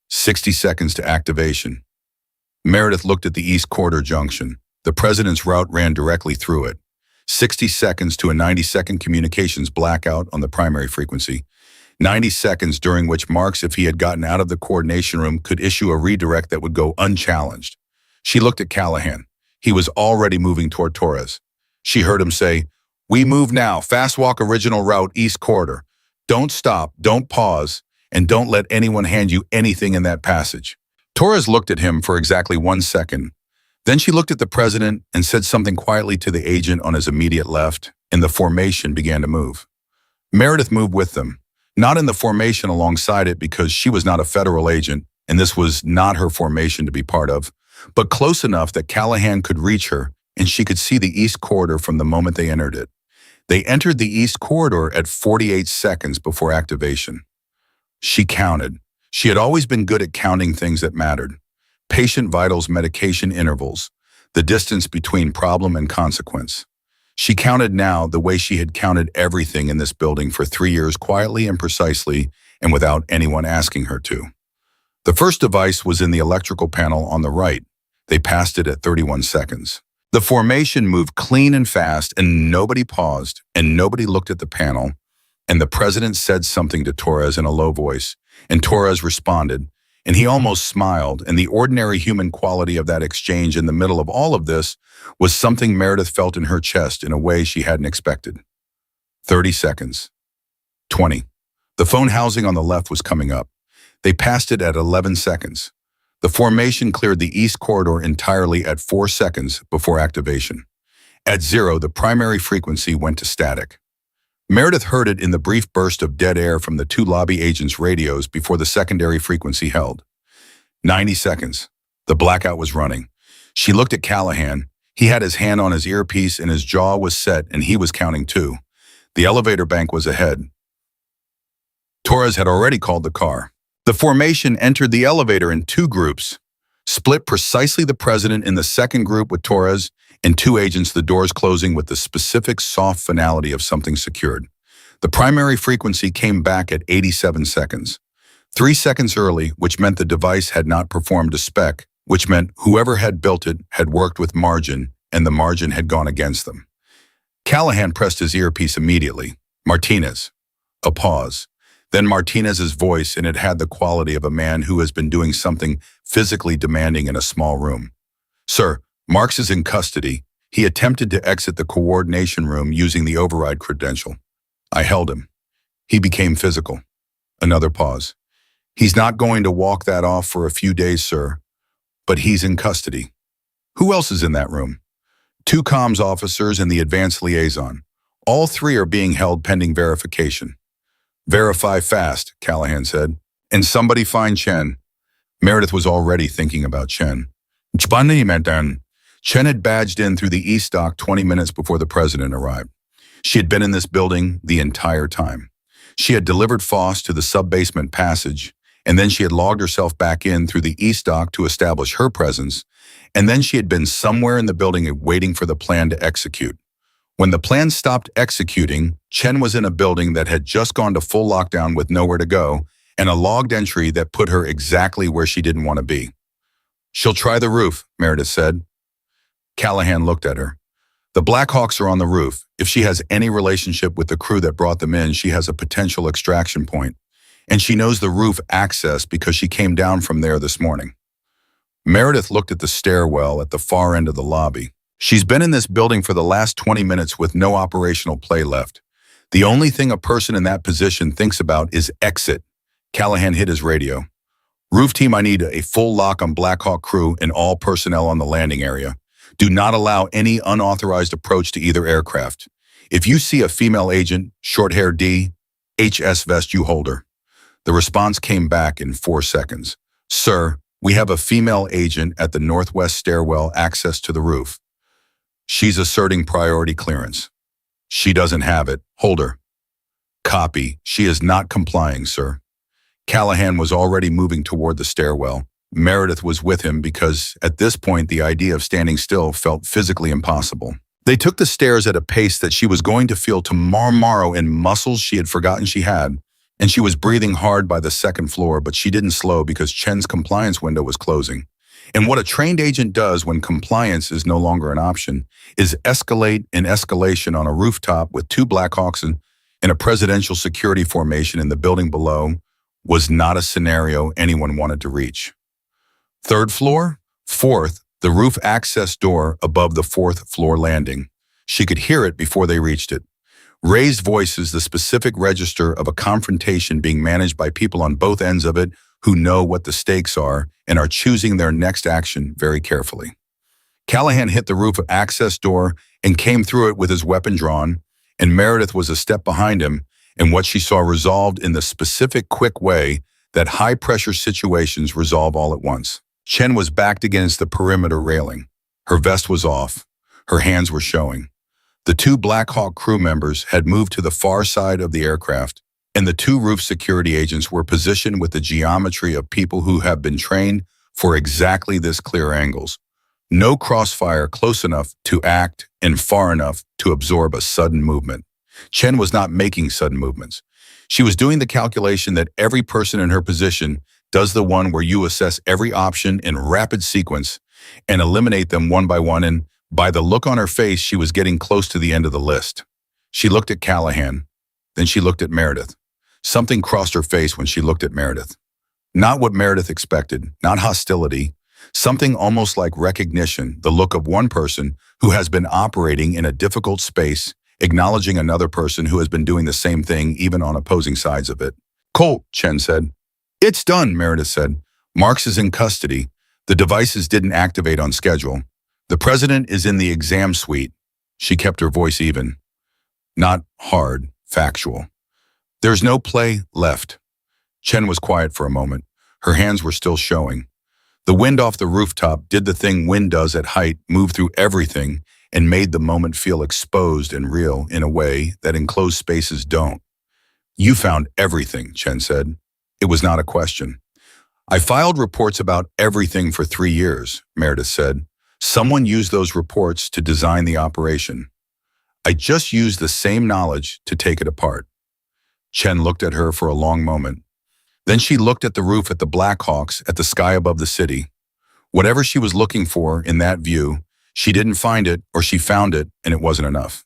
60 seconds to activation." Meredith looked at the East Corridor junction. The president's route ran directly through it. 60 seconds to a 90-second communications blackout on the primary frequency. 90 seconds during which Marks, if he had gotten out of the coordination room, could issue a redirect that would go unchallenged. She looked at Callahan. He was already moving toward Torres. She heard him say, "We move now. Fast walk original route, East Corridor. Don't stop, don't pause, and don't let anyone hand you anything in that passage." Torres looked at him for exactly 1 second. Then she looked at the president and said something quietly to the agent on his immediate left, and the formation began to move. Meredith moved with them, not in the formation alongside it because she was not a federal agent, and this was not her formation to be part of, but close enough that Callahan could reach her and she could see the East Corridor from the moment they entered it. They entered the East Corridor at 48 seconds before activation. She counted. She had always been good at counting things that mattered. Patient vitals, medication intervals, the distance between problem and consequence. She counted now the way she had counted everything in this building for 3 years, quietly and precisely, and without anyone asking her to. The first device was in the electrical panel on the right. They passed it at 31 seconds. The formation moved clean and fast, and nobody paused, and nobody looked at the panel, and the president said something to Torres in a low voice, and Torres responded, and he almost smiled, and the ordinary human quality of that exchange in the middle of all of this was something Meredith felt in her chest in a way she hadn't expected. 30 seconds. 20. The phone housing on the left was coming up. They passed it at 11 seconds. The formation cleared the East Corridor entirely at 4 seconds before activation. At 0, the primary frequency went to static. Meredith heard it in the brief burst of dead air from the 2 lobby agents' radios before the secondary frequency held. 90 seconds. The blackout was running. She looked at Callahan. He had his hand on his earpiece and his jaw was set, and he was counting too. The elevator bank was ahead. Torres had already called the car. The formation entered the elevator in 2 groups, split precisely the president in the second group with Torres and 2 agents, the doors closing with the specific soft finality of something secured. The primary frequency came back at 87 seconds. 3 seconds early, which meant the device had not performed to spec, which meant whoever had built it had worked with margin, and the margin had gone against them. Callahan pressed his earpiece immediately. "Martinez." A pause. Then Martinez's voice, and it had the quality of a man who has been doing something physically demanding in a small room. "Sir, Marks is in custody. He attempted to exit the coordination room using the override credential. I held him. He became physical." Another pause. "He's not going to walk that off for a few days, sir, but he's in custody." "Who else is in that room?" 2 comms officers and the advanced liaison. All 3 are being held pending verification." "Verify fast," Callahan said. "And somebody find Chen." Meredith was already thinking about Chen. Chen had badged in through the East Dock 20 minutes before the president arrived. She had been in this building the entire time. She had delivered Foss to the sub-basement passage, and then she had logged herself back in through the East Dock to establish her presence, and then she had been somewhere in the building waiting for the plan to execute. When the plan stopped executing, Chen was in a building that had just gone to full lockdown with nowhere to go, and a logged entry that put her exactly where she didn't want to be. "She'll try the roof," Meredith said. Callahan looked at her. "The Blackhawks are on the roof. If she has any relationship with the crew that brought them in, she has a potential extraction point. And she knows the roof access because she came down from there this morning." Meredith looked at the stairwell at the far end of the lobby. "She's been in this building for the last 20 minutes with no operational play left. The only thing a person in that position thinks about is exit." Callahan hit his radio. "Roof team, I need a full lock on Blackhawk crew and all personnel on the landing area. Do not allow any unauthorized approach to either aircraft. If you see a female agent, short hair D, HS vest, you hold her." The response came back in 4 seconds. "Sir, we have a female agent at the northwest stairwell access to the roof. She's asserting priority clearance." "She doesn't have it. Hold her." Copy. She is not complying, sir. Callahan was already moving toward the stairwell. Meredith was with him because, at this point, the idea of standing still felt physically impossible. They took the stairs at a pace that she was going to feel tomorrow in muscles she had forgotten she had, and she was breathing hard by the second floor, but she didn't slow because Chen's compliance window was closing. And what a trained agent does when compliance is no longer an option is escalate an escalation on a rooftop with two Blackhawks and a presidential security formation in the building below was not a scenario anyone wanted to reach. Third floor? Fourth, the roof access door above the fourth floor landing. She could hear it before they reached it. Raised voices, the specific register of a confrontation being managed by people on both ends of it who know what the stakes are and are choosing their next action very carefully. Callahan hit the roof access door and came through it with his weapon drawn, and Meredith was a step behind him, and what she saw resolved in the specific, quick way that high-pressure situations resolve all at once. Chen was backed against the perimeter railing. Her vest was off. Her hands were showing. The two Black Hawk crew members had moved to the far side of the aircraft, and the two roof security agents were positioned with the geometry of people who have been trained for exactly this clear angles. No crossfire close enough to act and far enough to absorb a sudden movement. Chen was not making sudden movements. She was doing the calculation that every person in her position does, the one where you assess every option in rapid sequence and eliminate them one by one, and by the look on her face, she was getting close to the end of the list. She looked at Callahan, then she looked at Meredith. Something crossed her face when she looked at Meredith. Not what Meredith expected, not hostility, something almost like recognition, the look of one person who has been operating in a difficult space, acknowledging another person who has been doing the same thing even on opposing sides of it. "Colt," Chen said. "It's done," Meredith said. "Marks is in custody. The devices didn't activate on schedule. The president is in the exam suite." She kept her voice even. Not hard, factual. "There's no play left." Chen was quiet for a moment. Her hands were still showing. The wind off the rooftop did the thing wind does at height, moved through everything, and made the moment feel exposed and real in a way that enclosed spaces don't. "You found everything," Chen said. It was not a question. "I filed reports about everything for 3 years," Meredith said. "Someone used those reports to design the operation. I just used the same knowledge to take it apart." Chen looked at her for a long moment. Then she looked at the roof, at the Blackhawks, at the sky above the city. Whatever she was looking for in that view, she didn't find it, or she found it, and it wasn't enough.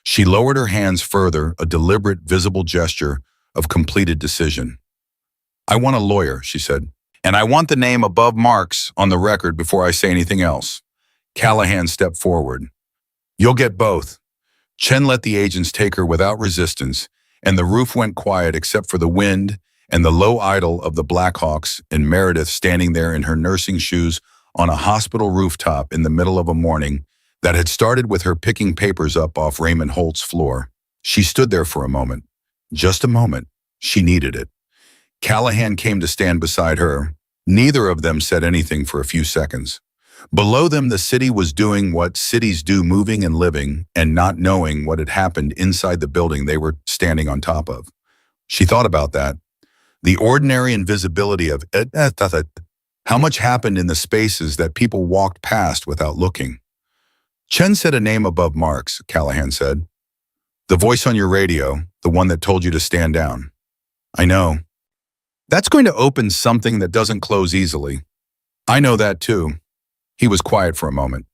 She lowered her hands further, a deliberate, visible gesture of completed decision. "I want a lawyer," she said, "and I want the name above Marks on the record before I say anything else." Callahan stepped forward. "You'll get both." Chen let the agents take her without resistance, and the roof went quiet except for the wind and the low idle of the Blackhawks and Meredith standing there in her nursing shoes on a hospital rooftop in the middle of a morning that had started with her picking papers up off Raymond Holt's floor. She stood there for a moment. Just a moment. She needed it. Callahan came to stand beside her. Neither of them said anything for a few seconds. Below them, the city was doing what cities do, moving and living, and not knowing what had happened inside the building they were standing on top of. She thought about that. The ordinary invisibility of it, how much happened in the spaces that people walked past without looking. "Chen said a name above Marks," Callahan said. "The voice on your radio, the one that told you to stand down." "I know. That's going to open something that doesn't close easily." "I know that too." He was quiet for a moment.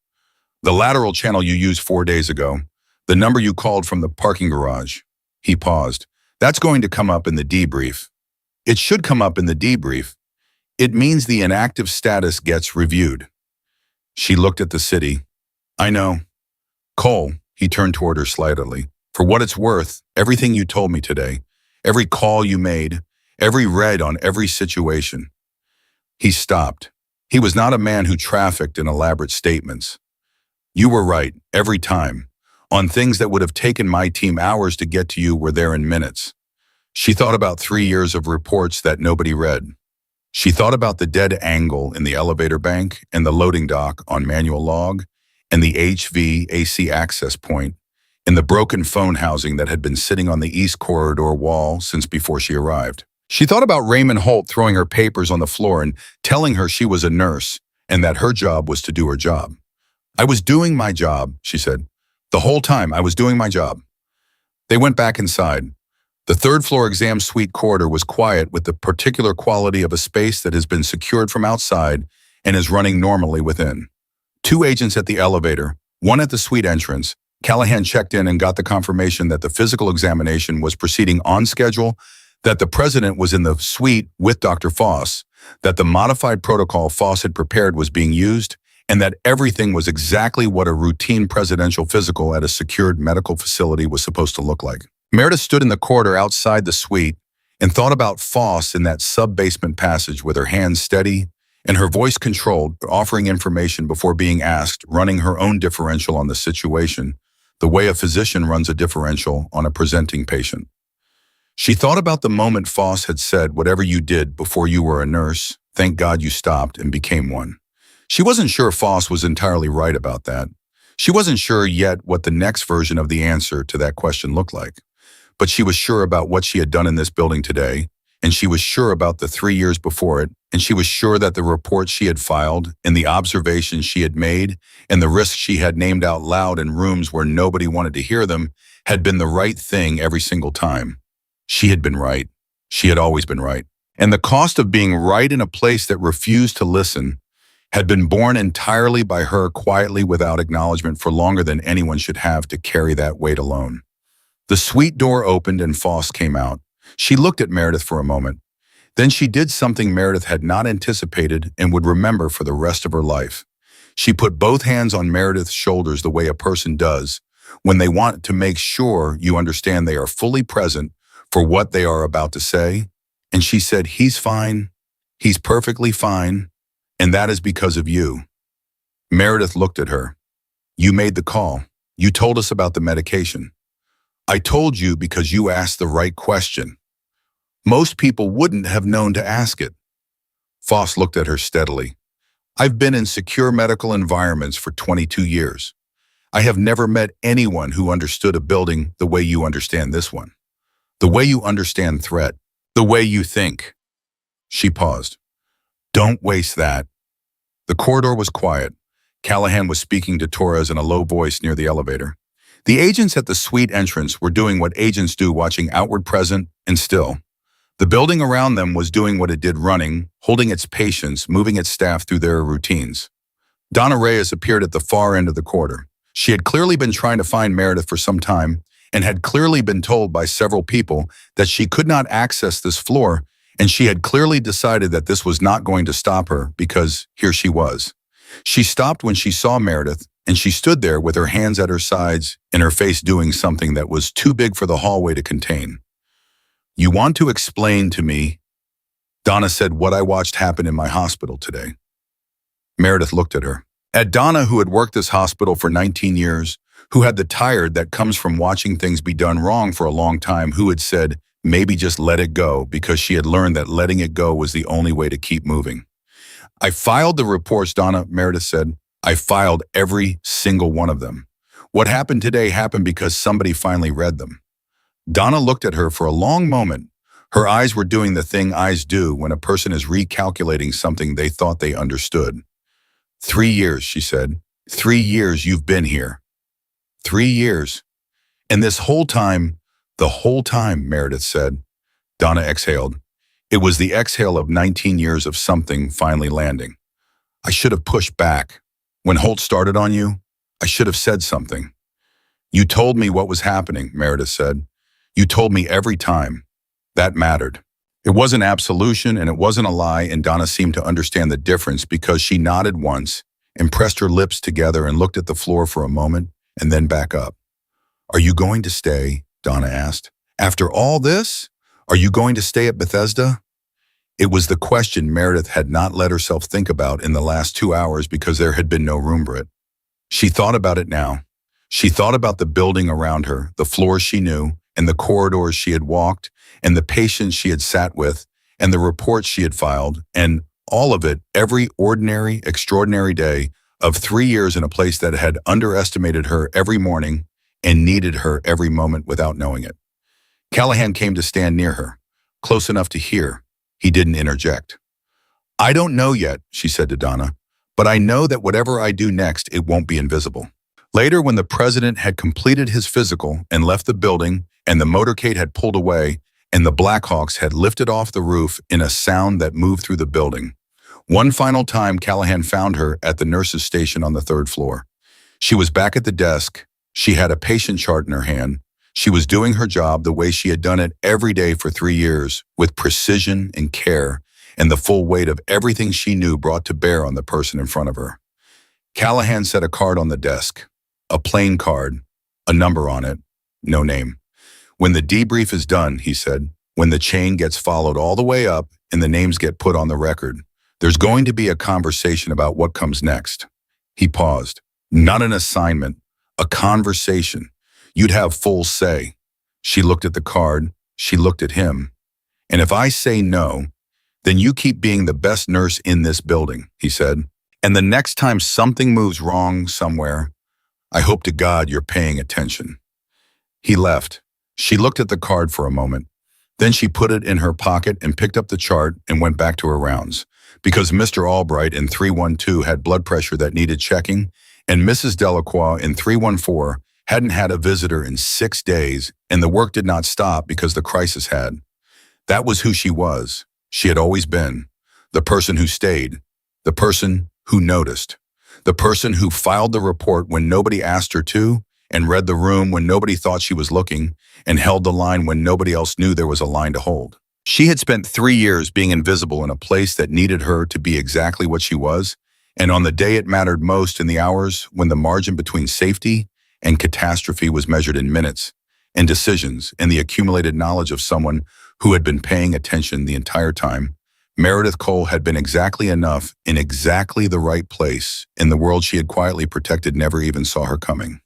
"The lateral channel you used 4 days ago, the number you called from the parking garage." He paused. "That's going to come up in the debrief." "It should come up in the debrief. It means the inactive status gets reviewed." She looked at the city. "I know." "Cole," he turned toward her slightly, "for what it's worth, everything you told me today, every call you made, every read on every situation." He stopped. He was not a man who trafficked in elaborate statements. "You were right, every time. On things that would have taken my team hours to get to, you were there in minutes." She thought about 3 years of reports that nobody read. She thought about the dead angle in the elevator bank and the loading dock on manual log and the HVAC access point in the broken phone housing that had been sitting on the east corridor wall since before she arrived. She thought about Raymond Holt throwing her papers on the floor and telling her she was a nurse and that her job was to do her job. "I was doing my job," she said. "The whole time I was doing my job." They went back inside. The third-floor exam suite corridor was quiet with the particular quality of a space that has been secured from outside and is running normally within. Two agents at the elevator, one at the suite entrance. Callahan checked in and got the confirmation that the physical examination was proceeding on schedule, that the president was in the suite with Dr. Foss, that the modified protocol Foss had prepared was being used, and that everything was exactly what a routine presidential physical at a secured medical facility was supposed to look like. Meredith stood in the corridor outside the suite and thought about Foss in that sub-basement passage with her hands steady and her voice controlled, offering information before being asked, running her own differential on the situation, the way a physician runs a differential on a presenting patient. She thought about the moment Foss had said, "Whatever you did before you were a nurse, thank God you stopped and became one." She wasn't sure Foss was entirely right about that. She wasn't sure yet what the next version of the answer to that question looked like. But she was sure about what she had done in this building today, and she was sure about the 3 years before it, and she was sure that the reports she had filed, and the observations she had made, and the risks she had named out loud in rooms where nobody wanted to hear them, had been the right thing every single time. She had been right. She had always been right. And the cost of being right in a place that refused to listen had been borne entirely by her quietly without acknowledgement for longer than anyone should have to carry that weight alone. The suite door opened and Foss came out. She looked at Meredith for a moment. Then she did something Meredith had not anticipated and would remember for the rest of her life. She put both hands on Meredith's shoulders the way a person does when they want to make sure you understand they are fully present for what they are about to say. And she said, "He's fine. He's perfectly fine. And that is because of you." Meredith looked at her. "You made the call. You told us about the medication. I told you because you asked the right question. Most people wouldn't have known to ask it." Foss looked at her steadily. "I've been in secure medical environments for 22 years. I have never met anyone who understood a building the way you understand this one. The way you understand threat. The way you think." She paused. "Don't waste that." The corridor was quiet. Callahan was speaking to Torres in a low voice near the elevator. The agents at the suite entrance were doing what agents do, watching outward, present, and still. The building around them was doing what it did, running, holding its patients, moving its staff through their routines. Donna Reyes appeared at the far end of the corridor. She had clearly been trying to find Meredith for some time and had clearly been told by several people that she could not access this floor, and she had clearly decided that this was not going to stop her because here she was. She stopped when she saw Meredith, and she stood there with her hands at her sides and her face doing something that was too big for the hallway to contain. "You want to explain to me," Donna said, "what I watched happen in my hospital today?" Meredith looked at her. At Donna, who had worked this hospital for 19 years, who had the tired that comes from watching things be done wrong for a long time, who had said, maybe just let it go, because she had learned that letting it go was the only way to keep moving. "I filed the reports," Meredith said. "I filed every single one of them. What happened today happened because somebody finally read them." Donna looked at her for a long moment. Her eyes were doing the thing eyes do when a person is recalculating something they thought they understood. 3 years, she said. 3 years you've been here. 3 years. And this whole time, the whole time, Meredith said. Donna exhaled. It was the exhale of 19 years of something finally landing. "I should have pushed back. When Holt started on you, I should have said something." "You told me what was happening," Meredith said. "You told me every time. That mattered." It wasn't absolution and it wasn't a lie, and Donna seemed to understand the difference because she nodded once and pressed her lips together and looked at the floor for a moment and then back up. "Are you going to stay?" Donna asked. "After all this? Are you going to stay at Bethesda?" It was the question Meredith had not let herself think about in the last 2 hours because there had been no room for it. She thought about it now. She thought about the building around her, the floors she knew, and the corridors she had walked, and the patients she had sat with, and the reports she had filed, and all of it, every ordinary, extraordinary day of 3 years in a place that had underestimated her every morning and needed her every moment without knowing it. Callahan came to stand near her, close enough to hear. He didn't interject. "I don't know yet," she said to Donna, "but I know that whatever I do next, it won't be invisible." Later, when the president had completed his physical and left the building, and the motorcade had pulled away, and the Blackhawks had lifted off the roof in a sound that moved through the building, one final time Callahan found her at the nurse's station on the third floor. She was back at the desk. She had a patient chart in her hand. She was doing her job the way she had done it every day for 3 years, with precision and care, and the full weight of everything she knew brought to bear on the person in front of her. Callahan set a card on the desk, a plain card, a number on it, no name. "When the debrief is done," he said, "when the chain gets followed all the way up and the names get put on the record, there's going to be a conversation about what comes next." He paused. "Not an assignment, a conversation. You'd have full say." She looked at the card. She looked at him. "And if I say no, then you keep being the best nurse in this building," he said. "And the next time something moves wrong somewhere, I hope to God you're paying attention." He left. She looked at the card for a moment. Then she put it in her pocket and picked up the chart and went back to her rounds. Because Mr. Albright in 312 had blood pressure that needed checking, and Mrs. Delacroix in 314 hadn't had a visitor in 6 days, and the work did not stop because the crisis had. That was who she was. She had always been. The person who stayed. The person who noticed. The person who filed the report when nobody asked her to, and read the room when nobody thought she was looking, and held the line when nobody else knew there was a line to hold. She had spent 3 years being invisible in a place that needed her to be exactly what she was, and on the day it mattered most, in the hours when the margin between safety and catastrophe was measured in minutes, and decisions, and the accumulated knowledge of someone who had been paying attention the entire time, Meredith Cole had been exactly enough in exactly the right place in the world she had quietly protected never even saw her coming.